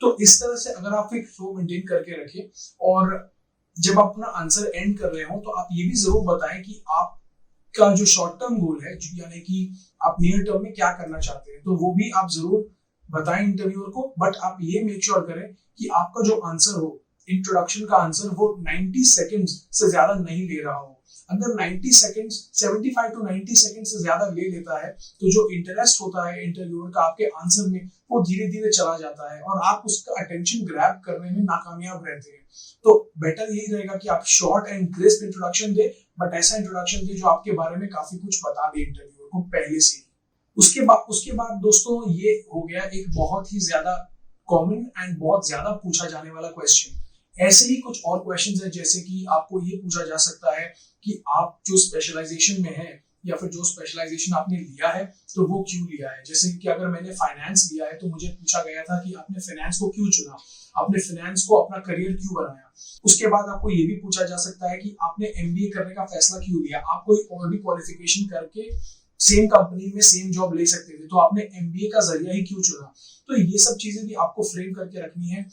Speaker 1: तो इस तरह से अगर आप एक फ्लो मेंटेन करके रखें और जब आप अपना आंसर एंड कर रहे हो तो आप ये भी जरूर बताएं कि आप का जो शॉर्ट टर्म गोल है, यानी कि आप नियर टर्म में क्या करना चाहते हैं, तो वो भी आप जरूर बताएं इंटरव्यूअर को। बट आप ये मेक श्योर करें कि आपका जो आंसर हो इंट्रोडक्शन का आंसर वो 90 सेकंड्स से ज्यादा नहीं ले रहा हो। अगर 90 सेकंड्स 75 टू 90 सेकंड से ज्यादा ले लेता है तो जो इंटरेस्ट होता है इंटरव्यूअर का आपके आंसर में वो धीरे धीरे चला जाता है और आप उसका अटेंशन ग्रैब करने में नाकामयाब रहते हैं। तो बेटर यही रहेगा कि आप short and crisp introduction they, but ऐसा इंट्रोडक्शन दे जो आपके बारे में काफी कुछ बता दे इंटरव्यूअर को पहले से ही। उसके बाद दोस्तों ये हो गया एक बहुत ही ज्यादा कॉमन एंड बहुत ज्यादा पूछा जाने वाला क्वेश्चन। ऐसे ही कुछ और क्वेश्चंस हैं, जैसे कि आपको ये पूछा जा सकता है कि आप जो स्पेशलाइजेशन में है या फिर जो स्पेशलाइजेशन आपने लिया है तो वो क्यों लिया है। जैसे कि अगर मैंने फाइनेंस लिया है तो मुझे पूछा गया था कि आपने फाइनेंस को क्यों चुना, आपने फाइनेंस को अपना करियर क्यों बनाया। उसके बाद आपको ये भी पूछा जा सकता है कि आपने एमबीए करने का फैसला क्यों लिया। आप कोई और भी क्वालिफिकेशन करके सेम कंपनी में सेम जॉब ले सकते थे, तो आपने एमबीए का जरिया ही क्यों चुना। तो ये सब चीजें भी आपको फ्रेम करके रखनी है।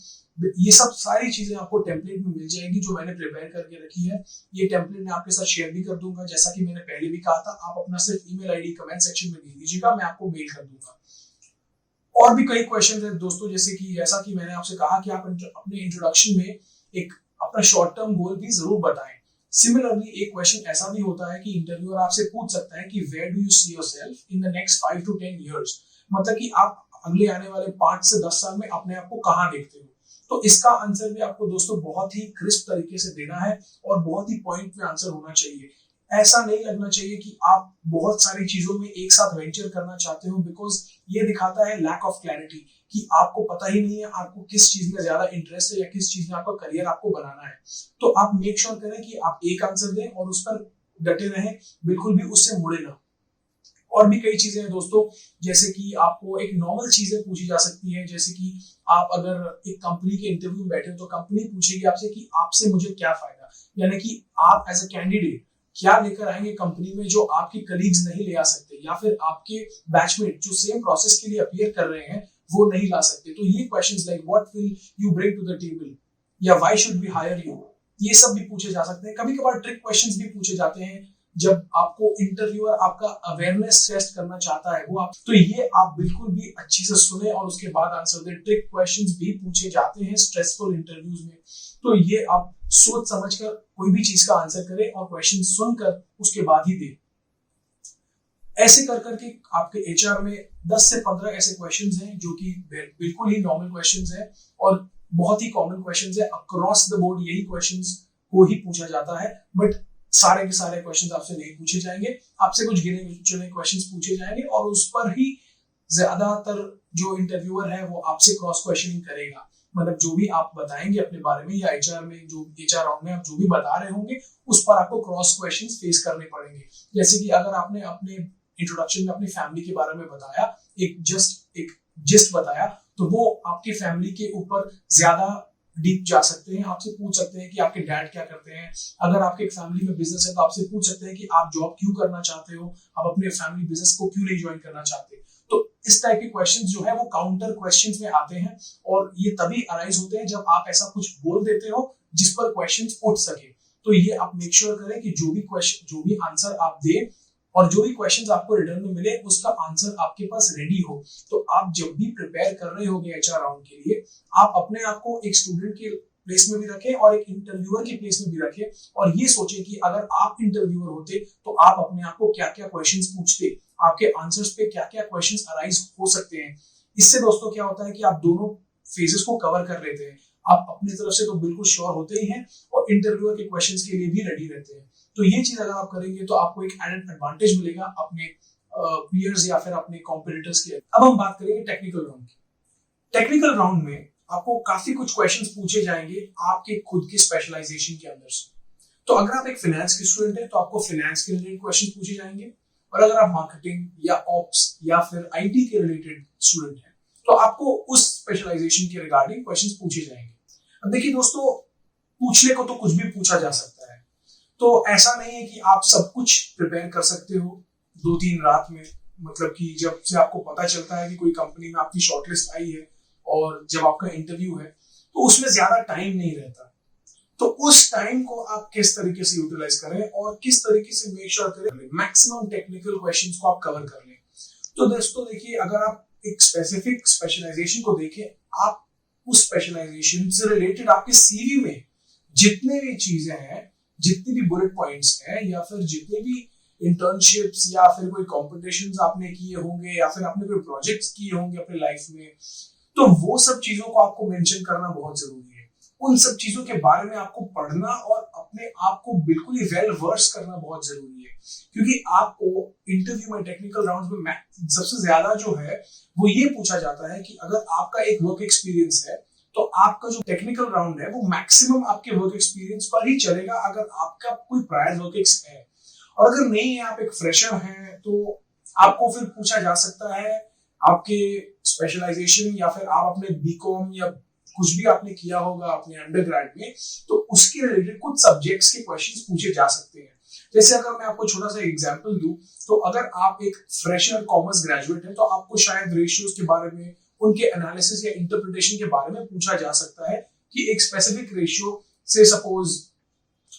Speaker 1: ये सब सारी चीजें आपको टेम्पलेट में मिल जाएगी जो मैंने प्रिपेयर करके रखी है। ये टेम्पलेट मैं आपके साथ शेयर भी कर दूंगा, जैसा कि मैंने पहले भी कहा था। आप अपना सिर्फ ईमेल आईडी कमेंट सेक्शन में दे दीजिएगा, मैं आपको मेल कर दूंगा। और भी कई क्वेश्चन है दोस्तों, जैसे कि जैसा कि मैंने आपसे कहा कि आप अपने इंट्रोडक्शन में एक अपना शॉर्ट टर्म गोल भी जरूर बताएं। सिमिलरली एक क्वेश्चन ऐसा भी होता है कि इंटरव्यूअर आपसे पूछ सकता है कि where do you see yourself in the next 5 to 10 years, मतलब कि आप अगले आने वाले 5 से 10 साल में अपने आप को कहाँ देखते हो। तो इसका आंसर भी आपको दोस्तों बहुत ही क्रिस्प तरीके से देना है और बहुत ही पॉइंट में आंसर होना चाहिए। ऐसा नहीं लगना चाहिए कि आप बहुत सारी चीजों में एक साथ वेंचर करना चाहते हो, बिकॉज ये दिखाता है लैक ऑफ क्लैरिटी कि आपको पता ही नहीं है आपको किस चीज में ज्यादा इंटरेस्ट है या किस चीज में आपका करियर आपको बनाना है। तो आप मेक श्योर करें कि आप एक आंसर दें और उस पर डटे रहें, बिल्कुल भी उससे मुड़े ना। और भी कई चीजें हैं दोस्तों, जैसे कि आपको एक नॉर्मल चीजें पूछी जा सकती है, जैसे कि आप अगर एक कंपनी के इंटरव्यू में बैठे हो तो कंपनी पूछेगी आपसे कि आपसे मुझे क्या फायदा, यानी कि आप एज अ कैंडिडेट क्या लेकर आएंगे कंपनी में जो आपके कलीग्स नहीं ले आ सकते, या फिर आपके बैचमेट जो सेम प्रोसेस के लिए अपीयर कर रहे हैं वो नहीं ला सकते। तो ये questions like what will you bring to the table या why should we hire you, ये सब भी पूछे जा सकते हैं। कभी कभार ट्रिक क्वेश्चंस भी पूछे जाते हैं जब आपको इंटरव्यूअर आपका अवेयरनेस टेस्ट करना चाहता है, वो आप तो ये आप बिल्कुल भी अच्छी से सुने और उसके बाद आंसर दें। ट्रिक क्वेश्चंस भी पूछे जाते हैं स्ट्रेसफुल इंटरव्यूज में, तो ये आप सोच समझकर कोई भी चीज का आंसर करें और क्वेश्चन सुनकर उसके बाद ही दें। ऐसे कर करके आपके एचआर में 10 से 15 ऐसे क्वेश्चंस हैं जो कि बिल्कुल ही नॉर्मल क्वेश्चंस हैं और बहुत ही कॉमन क्वेश्चंस हैं। अक्रॉस द बोर्ड यही क्वेश्चंस को ही पूछा जाता है, बट सारे के सारे क्वेश्चंस आपसे नहीं पूछे जाएंगे। आपसे कुछ गिने चुने क्वेश्चंस पूछे जाएंगे और उस पर ही ज्यादातर जो इंटरव्यूअर है वो आपसे क्रॉस क्वेश्चनिंग करेगा। मतलब जो भी आप बताएंगे अपने बारे में या एचआर में जो एचआर राउंड में आप जो भी बता रहे होंगे उस पर आपको क्रॉस क्वेश्चंस फेस करने पड़ेंगे। जैसे कि अगर आपने अपने इंट्रोडक्शन में अपनी फैमिली के बारे में बताया, एक जिस्ट बताया, तो वो आपकी फैमिली के ऊपर ज्यादा डीप जा सकते हैं। आपसे पूछ सकते हैं कि आपके डैड क्या करते हैं। अगर आपके फैमिली में बिजनेस है तो आपसे पूछ सकते हैं कि आप जॉब क्यों करना चाहते हो, आप अपने फैमिली बिजनेस को क्यों नहीं ज्वाइन करना चाहते। तो इस टाइप के क्वेश्चंस जो है वो काउंटर क्वेश्चंस में आते हैं और ये तभी अराइज होते हैं जब आप ऐसा कुछ बोल देते हो जिस पर क्वेश्चंस उठ सके। तो ये आप मेक श्योर करें कि जो भी आंसर आप दें और जो भी क्वेश्चंस आपको रिटर्न में मिले उसका आंसर आपके पास रेडी हो। तो आप जब भी प्रिपेयर कर रहे होंगे एचआर राउंड के लिए, आप अपने आप को एक स्टूडेंट के प्लेस में भी रखें और एक इंटरव्यूअर के प्लेस में भी रखें और ये सोचें कि अगर आप इंटरव्यूअर होते तो आप अपने आप को क्या क्या क्वेश्चंस पूछते, आपके आंसर्स पे क्या क्या क्वेश्चंस अराइज हो सकते हैं। इससे दोस्तों क्या होता है कि आप दोनों फेजेस को कवर कर लेते हैं। आप अपनी तरफ से तो बिल्कुल श्योर होते ही हैं और इंटरव्यूअर के क्वेश्चंस के लिए भी रेडी रहते हैं। तो ये चीज अगर आप करेंगे तो आपको एक एडेड एडवांटेज मिलेगा अपने पीयर्स या फिर अपने कॉम्पिटिटर्स के। अब हम बात करेंगे टेक्निकल राउंड की। टेक्निकल राउंड में आपको काफी कुछ क्वेश्चंस पूछे जाएंगे आपके खुद के स्पेशलाइजेशन के अंदर से। तो अगर आप एक फाइनेंस के स्टूडेंट हैं तो आपको फाइनेंस के रिलेटेड क्वेश्चन पूछे जाएंगे, और अगर आप मार्केटिंग या ऑप्स या फिर आईटी के रिलेटेड स्टूडेंट हैं तो आपको उस स्पेशलाइजेशन के रिगार्डिंग क्वेश्चंस पूछे जाएंगे। अब देखिए दोस्तों, पूछने को तो कुछ भी पूछा जा सकता है, तो ऐसा नहीं है कि आप सब कुछ प्रिपेयर कर सकते हो 2-3 रात में। मतलब कि जब से आपको पता चलता है कि कोई कंपनी में आपकी शॉर्टलिस्ट आई है और जब आपका इंटरव्यू है तो उसमें ज्यादा टाइम नहीं रहता। तो उस टाइम को आप किस तरीके से यूटिलाइज करें और किस तरीके से मेक श्योर करें मैक्सिमम टेक्निकल क्वेश्चंस को आप कवर कर लें। तो दोस्तों देखिए, अगर आप एक स्पेसिफिक स्पेशलाइजेशन को देखें, आप उस स्पेशलाइजेशन से रिलेटेड आपके सीवी में जितने भी चीजें हैं, जितनी भी बुलेट पॉइंट्स हैं, या फिर जितने भी इंटर्नशिप्स या फिर कोई कॉम्पिटिशन्स आपने किए होंगे या फिर आपने कोई प्रोजेक्ट्स किए होंगे अपने लाइफ में, तो वो सब चीजों को आपको मेंशन करना बहुत जरूरी है। उन सब चीजों के बारे में आपको पढ़ना और अपने आप को बिल्कुल ही वेल वर्स करना बहुत जरूरी है, क्योंकि आपको इंटरव्यू में, टेक्निकल राउंड में सबसे ज्यादा जो है वो ये पूछा जाता है कि अगर आपका एक वर्क एक्सपीरियंस है तो आपका जो टेक्निकल राउंड है वो मैक्सिमम आपके वर्क एक्सपीरियंस पर ही चलेगा, अगर आपका कोई प्रायर वर्क एक्स है। और अगर नहीं है, आप एक फ्रेशर हैं, तो आपको फिर पूछा जा सकता है आपके स्पेशलाइजेशन या फिर आप अपने बीकॉम या कुछ भी आपने किया होगा अपने अंडरग्रेड में, तो उसके रिलेटेड कुछ सब्जेक्ट्स के क्वेश्चंस पूछे जा सकते हैं। जैसे अगर मैं आपको छोटा सा एग्जांपल दूं, तो अगर आप एक फ्रेशर कॉमर्स ग्रेजुएट हैं तो आपको शायद रेशियोज के बारे में, उनके एनालिसिस या इंटरप्रिटेशन के बारे में पूछा जा सकता है कि एक स्पेसिफिक रेशियो से, सपोज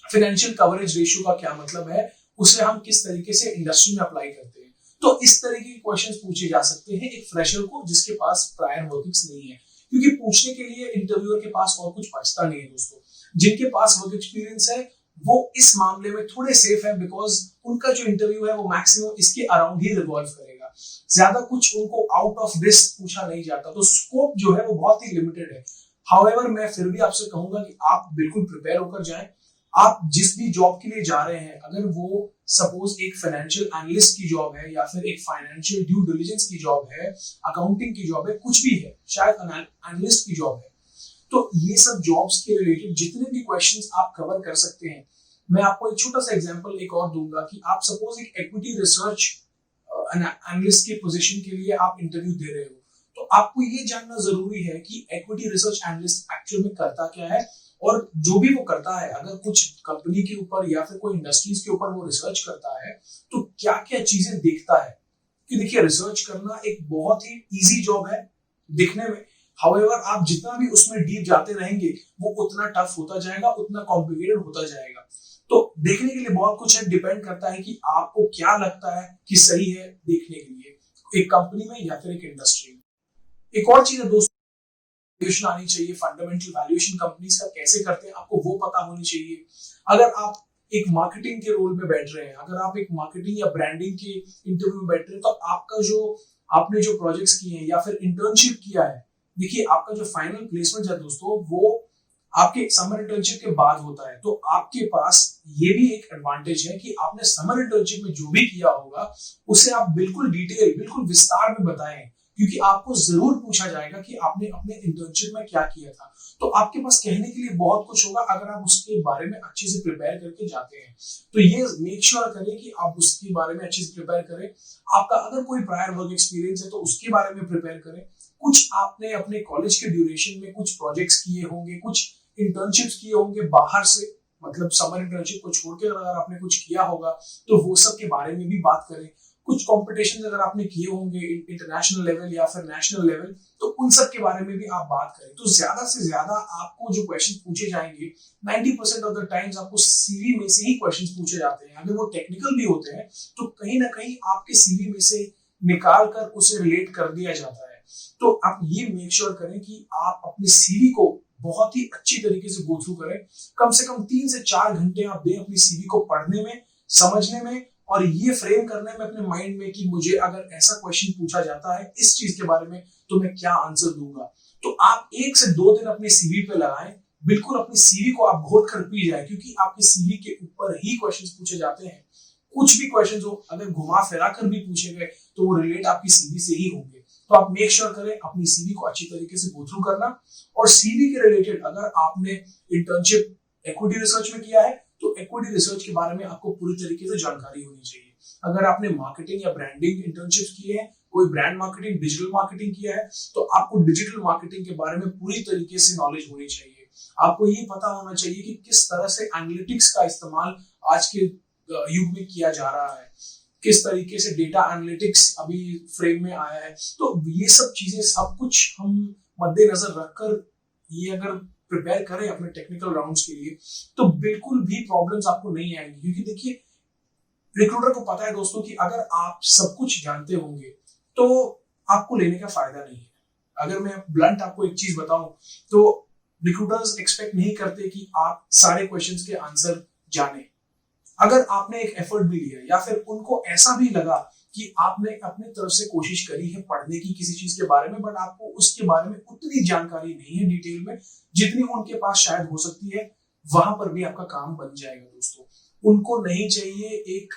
Speaker 1: फाइनेंशियल कवरेज रेशियो का क्या मतलब है, उसे हम किस तरीके से इंडस्ट्री में अप्लाई करते हैं। तो इस तरीके के क्वेश्चंस पूछे जा सकते हैं एक फ्रेशर को जिसके पास प्रायर वर्किंग्स नहीं है, क्योंकि पूछने के लिए इंटरव्यूअर के पास और कुछ बचता नहीं है दोस्तों। जिनके पास वर्क एक्सपीरियंस है वो इस मामले में थोड़े सेफ है, बिकॉज उनका जो इंटरव्यू है वो मैक्सिमम इसके अराउंड ही रिवॉल्व करेगा, ज्यादा कुछ उनको आउट ऑफ दिस पूछा नहीं जाता, तो स्कोप जो है वो बहुत ही लिमिटेड है। हाउएवर मैं फिर भी आपसे कहूंगा कि आप बिल्कुल प्रिपेयर होकर जाएं। आप जिस भी जॉब के लिए जा रहे हैं, अगर वो सपोज एक फाइनेंशियल एनालिस्ट की जॉब है या फिर एक फाइनेंशियल ड्यू डिलिजेंस की जॉब है, अकाउंटिंग की जॉब है, कुछ भी है, शायद एनालिस्ट की जॉब है, तो ये सब जॉब्स के रिलेटेड जितने भी क्वेश्चंस आप कवर कर सकते हैं, मैं आपको एक छोटा सा एग्जांपल एक और दूंगा कि आप सपोज एक इक्विटी रिसर्च एनालिस्ट की पोजीशन के लिए आप इंटरव्यू दे रहे हो, तो आपको ये जानना जरूरी है कि इक्विटी रिसर्च एनालिस्ट एक्चुअल में करता क्या है, और जो भी वो करता है, अगर कुछ कंपनी के ऊपर या फिर कोई इंडस्ट्रीज के ऊपर वो रिसर्च करता है तो क्या क्या चीजें देखता है। कि देखिए, रिसर्च करना एक बहुत ही इजी जॉब है दिखने में, हाउएवर आप जितना भी उसमें डीप जाते रहेंगे वो उतना टफ होता जाएगा, उतना कॉम्प्लिकेटेड होता जाएगा। तो देखने के लिए बहुत कुछ है, डिपेंड करता है कि आपको क्या लगता है कि सही है देखने के लिए एक कंपनी में या फिर एक इंडस्ट्री में। एक और चीज है दोस्तों, वैल्यूएशन आनी चाहिए। फंडामेंटल वैल्यूएशन कंपनीज का कैसे करते हैं आपको वो पता होनी चाहिए। अगर आप एक मार्केटिंग के रोल में बैठ रहे हैं, अगर आप एक मार्केटिंग या ब्रांडिंग के इंटरव्यू में बैठ रहे हैं, तो आपका जो आपने जो प्रोजेक्ट्स किए हैं या फिर इंटर्नशिप किया है, देखिए आपका जो फाइनल प्लेसमेंट है दोस्तों वो आपके समर इंटर्नशिप के बाद होता है। तो आपके पास ये भी एक एडवांटेज है कि आपने समर इंटर्नशिप में जो भी किया होगा उसे आप बिल्कुल डिटेल, बिल्कुल विस्तार में बताएं, क्योंकि आपको जरूर पूछा जाएगा कि आपने अपने इंटर्नशिप में क्या किया था। तो आपके पास कहने के लिए बहुत कुछ होगा अगर आप उसके बारे में अच्छे से प्रिपेयर करके जाते हैं। तो ये मेक श्योर करें कि आप उसके बारे में अच्छे से प्रिपेयर करें। आपका अगर कोई प्रायर वर्क एक्सपीरियंस है तो उसके बारे में प्रिपेयर करें। कुछ आपने अपने कॉलेज के ड्यूरेशन में कुछ प्रोजेक्ट्स किए होंगे, कुछ इंटर्नशिप्स किए होंगे बाहर से, मतलब समर इंटर्नशिप को छोड़कर अगर आपने कुछ किया होगा तो वो सब के बारे में भी बात करें। कुछ कॉम्पिटिशन अगर आपने किए होंगे इंटरनेशनल लेवल या फिर नेशनल लेवल, तो उन सब के बारे में भी आप बात करें। तो ज्यादा से ज्यादा आपको जो क्वेश्चन पूछे जाएंगे 90% ऑफ द टाइम्स आपको सीवी में से ही क्वेश्चन पूछे जाते हैं। अगर वो टेक्निकल भी होते हैं तो कहीं ना कहीं आपके सीवी में से निकाल कर उसे रिलेट कर दिया जाता है। तो आप ये मेक श्योर करें कि आप अपने सीवी को बहुत ही अच्छी तरीके से गो थ्रू करें। कम से कम 3 से 4 घंटे आप दें अपनी सीवी को पढ़ने में, समझने में, और ये फ्रेम करने में अपने माइंड में कि मुझे अगर ऐसा क्वेश्चन पूछा जाता है इस चीज के बारे में तो मैं क्या आंसर दूंगा। तो आप 1 से 2 दिन अपने सीवी पे लगाएं, बिल्कुल अपनी सीवी को आप घोट कर पी जाए, क्योंकि आपके सीवी के ऊपर ही क्वेश्चंस पूछे जाते हैं। कुछ भी क्वेश्चंस हो, अगर घुमा फिरा कर भी पूछे गए तो वो रिलेट आपकी सीवी से ही होंगे। तो आप मेक श्योर करें अपनी सीवी को अच्छी तरीके से गो थ्रू करना। और सीवी के रिलेटेड अगर आपने इंटर्नशिप इक्विटी रिसर्च में किया है तो इक्विटी रिसर्च के बारे में आपको पूरी तरीके से जानकारी होनी चाहिए। अगर आपने मार्केटिंग या ब्रांडिंग इंटर्नशिप्स किए हैं, कोई ब्रांड मार्केटिंग, डिजिटल मार्केटिंग किया है, तो आपको डिजिटल मार्केटिंग के बारे में पूरी तरीके से नॉलेज होनी चाहिए। आपको ये पता होना चाहिए कि किस तरह से एनालिटिक्स का इस्तेमाल आज के युग में किया जा रहा है, किस तरीके से डेटा एनालिटिक्स अभी फ्रेम में आया है। तो ये सब चीजें, सब कुछ हम मद्देनजर रखकर ये अगर प्रिपेयर करें अपने टेक्निकल राउंड्स के लिए तो बिल्कुल भी प्रॉब्लम्स आपको नहीं आएंगी। क्योंकि देखिए, रिक्रूटर को पता है दोस्तों कि अगर आप सब कुछ जानते होंगे तो आपको लेने का फायदा नहीं है। अगर मैं ब्लंट आपको एक चीज बताऊं तो रिक्रूटर्स एक्सपेक्ट नहीं करते कि आप सारे क्वेश्चंस के आंसर जाने। अगर आपने एक एफर्ट भी लिया या फिर उनको ऐसा भी लगा कि आपने अपनी तरफ से कोशिश करी है पढ़ने की किसी चीज के बारे में, बट आपको उसके बारे में उतनी जानकारी नहीं है डिटेल में जितनी उनके पास शायद हो सकती है, वहां पर भी आपका काम बन जाएगा दोस्तों। उनको नहीं चाहिए एक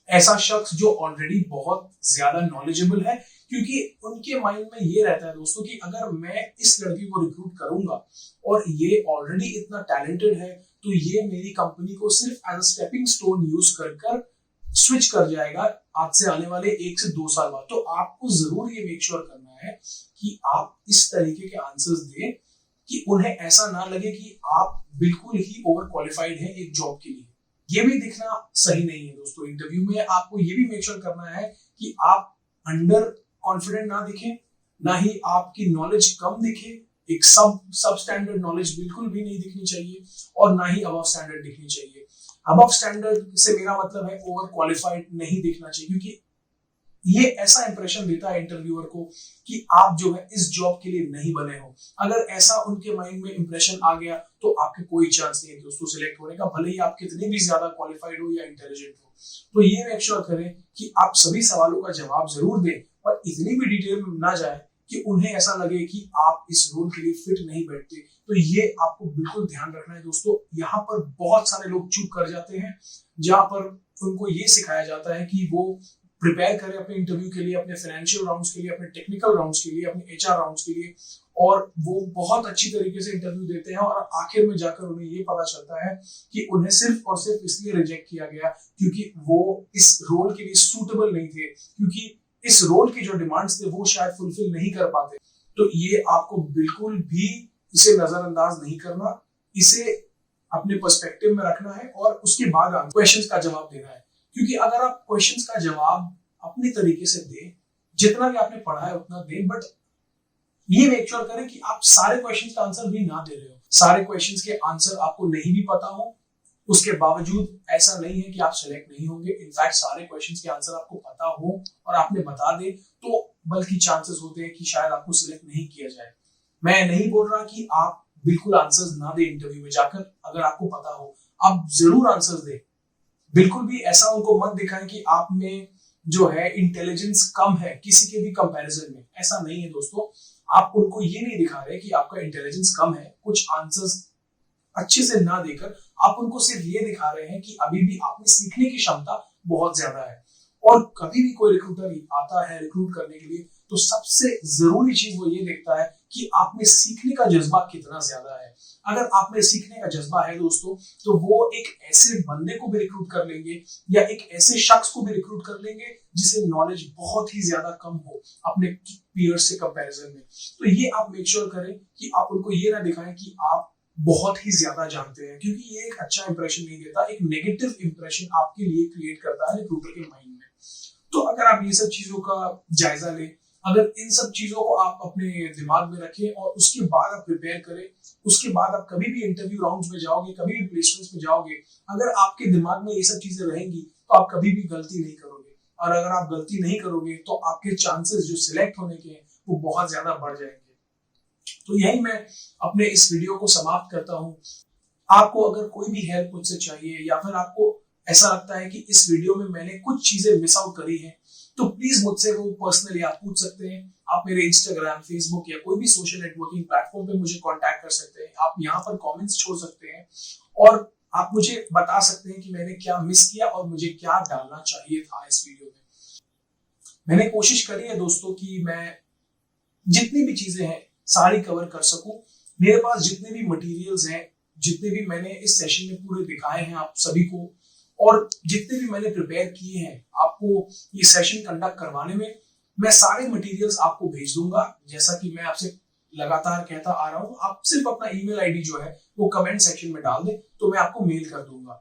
Speaker 1: ऐसा शख्स जो ऑलरेडी बहुत ज्यादा नॉलेजेबल है, क्योंकि उनके माइंड में ये रहता है दोस्तों कि अगर मैं इस लड़की को रिक्रूट करूंगा और ये ऑलरेडी इतना टैलेंटेड है तो ये मेरी कंपनी को सिर्फ as a stepping stone use कर स्विच कर जाएगा आज से आने वाले 1 से 2 साल बाद। तो आपको जरूर ये मेक श्योर करना है कि आप इस तरीके के आंसर्स दें कि उन्हें ऐसा ना लगे कि आप बिल्कुल ही ओवर क्वालिफाइड हैं एक जॉब के लिए। ये भी दिखना सही नहीं है दोस्तों। इंटरव्यू में आपको ये भी मेक श्योर करना है कि आप अंडर कॉन्फिडेंट ना दिखें, ना ही आपकी नॉलेज कम दिखे, एक सब स्टैंडर्ड नॉलेज बिल्कुल भी नहीं दिखनी चाहिए और ना ही अबव स्टैंडर्ड दिखनी चाहिए। अबव स्टैंडर्ड से मेरा मतलब है ओवर क्वालिफाइड नहीं दिखना चाहिए, क्योंकि ये ऐसा इंप्रेशन देता है इंटरव्यूअर को कि आप जो है इस जॉब के लिए नहीं बने हो। अगर ऐसा उनके माइंड में इंप्रेशन आ गया तो आपके कोई चांस नहीं है दोस्तों सिलेक्ट होने का, भले ही आप कितने भी ज्यादा क्वालिफाइड हो या इंटेलिजेंट हो। तो ये मेक श्योर करें कि आप सभी सवालों का जवाब जरूर दें, पर इतनी भी डिटेल में ना जाए कि उन्हें ऐसा लगे कि आप इस रोल के लिए फिट नहीं बैठते। तो ये आपको बिल्कुल ध्यान रखना है दोस्तों। यहाँ पर बहुत सारे लोग चूक कर जाते हैं, जहां पर उनको ये सिखाया जाता है कि वो प्रिपेयर करें अपने इंटरव्यू के लिए, अपने फाइनेंशियल राउंड्स के लिए, अपने टेक्निकल राउंड्स के लिए, अपने एचआर राउंड्स के लिए, और वो बहुत अच्छी तरीके से इंटरव्यू देते हैं और आखिर में जाकर उन्हें ये पता चलता है कि उन्हें सिर्फ और सिर्फ इसलिए रिजेक्ट किया गया क्योंकि वो इस रोल के लिए सूटेबल नहीं थे, क्योंकि इस रोल की जो डिमांड्स थे वो शायद फुलफिल नहीं कर पाते। तो ये आपको बिल्कुल भी इसे नजरअंदाज नहीं करना, इसे अपने पर्सपेक्टिव में रखना है और उसके बाद क्वेश्चंस का जवाब देना है। क्योंकि अगर आप क्वेश्चंस का जवाब अपने तरीके से दें, जितना भी आपने पढ़ा है उतना दें, बट ये मेक श्योर करें कि आप सारे क्वेश्चंस का आंसर भी ना दे रहे हो, सारे क्वेश्चंस के आंसर आपको नहीं भी पता हो, उसके बावजूद ऐसा नहीं है कि आप सिलेक्ट नहीं होंगे। इनफैक्ट सारे क्वेश्चंस के आंसर आपको पता हो और आपने बता दे तो बल्कि चांसेस होते हैं कि शायद आपको सिलेक्ट नहीं किया जाए। मैं नहीं बोल रहा कि आप बिल्कुल आंसर्स ना दे इंटरव्यू में जाकर, अगर आपको पता हो आप जरूर आंसर्स दे। बिल्कुल भी ऐसा उनको मत दिखाएं कि आप में जो है इंटेलिजेंस कम है किसी के भी कंपैरिजन में, ऐसा नहीं है दोस्तों। आप उनको ये नहीं दिखा रहे कि आपका इंटेलिजेंस कम है कुछ आंसर्स अच्छे से ना देकर, आप उनको सिर्फ ये दिखा रहे हैं कि अभी भी आप में सीखने की क्षमता बहुत ज्यादा है। और कभी भी कोई रिक्रूटर आता है रिक्रूट करने के लिए तो सबसे जरूरी चीज वो ये देखता है कि आप में सीखने का जज्बा कितना ज्यादा है। अगर आप में सीखने का जज्बा है दोस्तों तो वो एक ऐसे बंदे को भी रिक्रूट कर लेंगे या एक ऐसे शख्स को भी रिक्रूट कर लेंगे जिसे नॉलेज बहुत ही ज्यादा कम हो अपने पीयर से कंपैरिजन में। तो ये आप मेक श्योर करें कि आप उनको ये ना दिखाएं कि आप बहुत ही ज्यादा जानते हैं, क्योंकि ये एक अच्छा इंप्रेशन नहीं देता, एक नेगेटिव इंप्रेशन आपके लिए क्रिएट करता है रिक्रूटर के माइंड में। तो अगर आप ये सब चीजों का जायजा लें, अगर इन सब चीजों को आप अपने दिमाग में रखें और उसके बाद आप प्रिपेयर करें, उसके बाद आप कभी भी इंटरव्यू राउंड्स में जाओगे, कभी भी प्लेसमेंट्स में जाओगे, अगर आपके दिमाग में ये सब चीजें रहेंगी तो आप कभी भी गलती नहीं करोगे। और अगर आप गलती नहीं करोगे तो आपके चांसेस जो सिलेक्ट होने के हैं वो बहुत ज्यादा बढ़ जाएंगे। तो यही मैं अपने इस वीडियो को समाप्त करता हूँ। आपको अगर कोई भी हेल्प मुझसे चाहिए या फिर आपको ऐसा लगता है कि इस वीडियो में मैंने कुछ चीजें मिस आउट करी हैं, तो प्लीज मुझसे वो पर्सनली आप पूछ सकते हैं। आप मेरे इंस्टाग्राम, फेसबुक या कोई भी सोशल नेटवर्किंग प्लेटफॉर्म पे मुझे कांटेक्ट कर सकते हैं। आप यहाँ पर कमेंट्स छोड़ सकते हैं और आप मुझे बता सकते हैं कि मैंने क्या मिस किया और मुझे क्या डालना चाहिए था इस वीडियो में। मैंने कोशिश करी है दोस्तों कि मैं जितनी भी चीजें हैं सारी कवर कर सकूं। मेरे पास जितने भी मटेरियल्स हैं, जितने भी मैंने इस सेशन में पूरे दिखाए हैं आप सभी को, और जितने भी मैंने प्रिपेयर किए हैं आपको ये सेशन कंडक्ट करवाने में, मैं सारे मटेरियल्स आपको भेज दूंगा। जैसा कि मैं आपसे लगातार कहता आ रहा हूं, आप सिर्फ अपना ईमेल आईडी जो है वो कमेंट सेक्शन में डाल दें तो मैं आपको मेल कर दूंगा।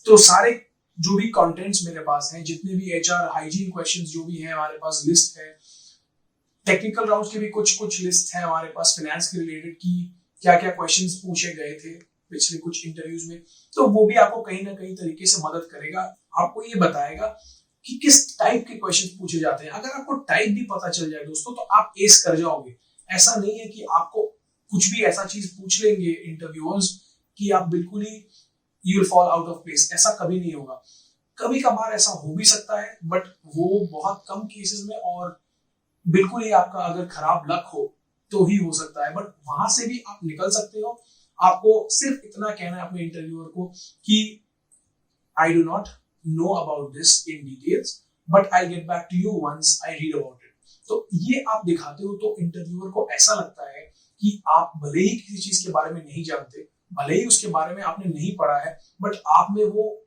Speaker 1: तो सारे जो भी कंटेंट्स मेरे पास हैं, जितने भी एचआर हाइजीन क्वेश्चंस जो भी हैं हमारे पास लिस्ट है, टेक्निकल राउंड्स की भी कुछ लिस्ट है हमारे पास, फाइनेंस के रिलेटेड की क्या क्या क्वेश्चंस पूछे गए थे पिछले कुछ इंटरव्यूज में, तो वो भी आपको कहीं ना कहीं तरीके से मदद करेगा। आपको ये बताएगा कि किस टाइप के क्वेश्चन पूछे जाते हैं। अगर आपको टाइप भी पता चल जाए दोस्तों तो आप एस कर जाओगे। ऐसा नहीं है कि आपको कुछ भी ऐसा चीज पूछ लेंगे इंटरव्यूअर्स कि आप बिल्कुल ही you will fall out of place. ऐसा कभी नहीं होगा। कभी कभार ऐसा हो भी सकता है, बट वो बहुत कम केसेस में, और बिल्कुल ही आपका अगर खराब लक हो तो ही हो सकता है, बट वहां से भी आप निकल सकते हो। आपको सिर्फ इतना कहना है अपने इंटरव्यूअर को कि I do not know about this in details, but I get back to you once I read about it. तो ये आप दिखाते हो तो इंटरव्यूअर को ऐसा लगता है कि आप भले ही किसी चीज के बारे में नहीं जानते, भले ही उसके बारे में आपने नहीं पढ़ा है, बट आप में वो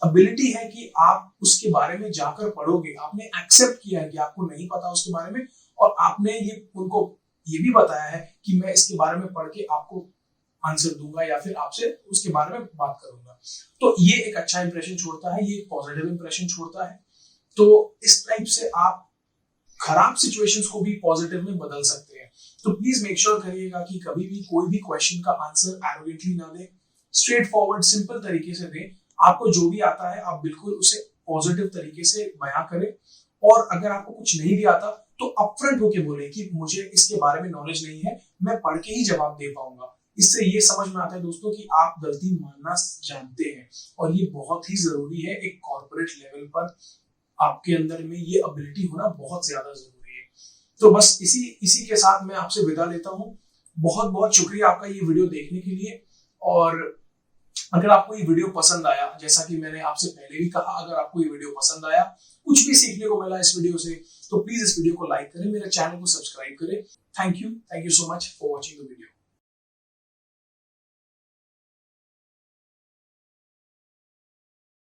Speaker 1: एबिलिटी है कि आप उसके बारे में जाकर पढ़ोगे। आपने एक्सेप्ट किया है कि आपको नहीं पता उसके बारे में, और आपने ये उनको ये भी बताया है कि मैं इसके बारे में पढ़ के आपको आंसर दूंगा या फिर आपसे उसके बारे में बात करूंगा। तो ये एक अच्छा इंप्रेशन छोड़ता है, ये एक पॉजिटिव इंप्रेशन छोड़ता है। तो इस टाइप से आप खराब सिचुएशंस को भी पॉजिटिव में बदल सकते हैं। तो प्लीज मेक श्योर करिएगा कि कभी भी कोई भी क्वेश्चन का आंसर एरोगेंटली ना दें, स्ट्रेट फॉरवर्ड सिंपल तरीके से दें। आपको जो भी आता है आप बिल्कुल उसे पॉजिटिव तरीके से बयां करें, और अगर आपको कुछ नहीं भी आता तो अपफ्रंट होके बोले कि मुझे इसके बारे में नॉलेज नहीं है, मैं पढ़ के ही जवाब दे पाऊंगा। इससे ये समझ में आता है दोस्तों कि आप गलती मानना जानते हैं, और ये बहुत ही जरूरी है। एक कॉर्पोरेट लेवल पर आपके अंदर में ये एबिलिटी होना बहुत ज्यादा जरूरी है। तो बस इसी के साथ मैं आपसे विदा लेता हूँ। बहुत बहुत शुक्रिया आपका ये वीडियो देखने के लिए। और अगर आपको ये वीडियो पसंद आया, जैसा कि मैंने आपसे पहले भी कहा, अगर आपको ये वीडियो पसंद आया, कुछ भी सीखने को मिला इस वीडियो से, तो प्लीज इस वीडियो को लाइक करें, मेरे चैनल को सब्सक्राइब करें। Thank you so much for watching the video.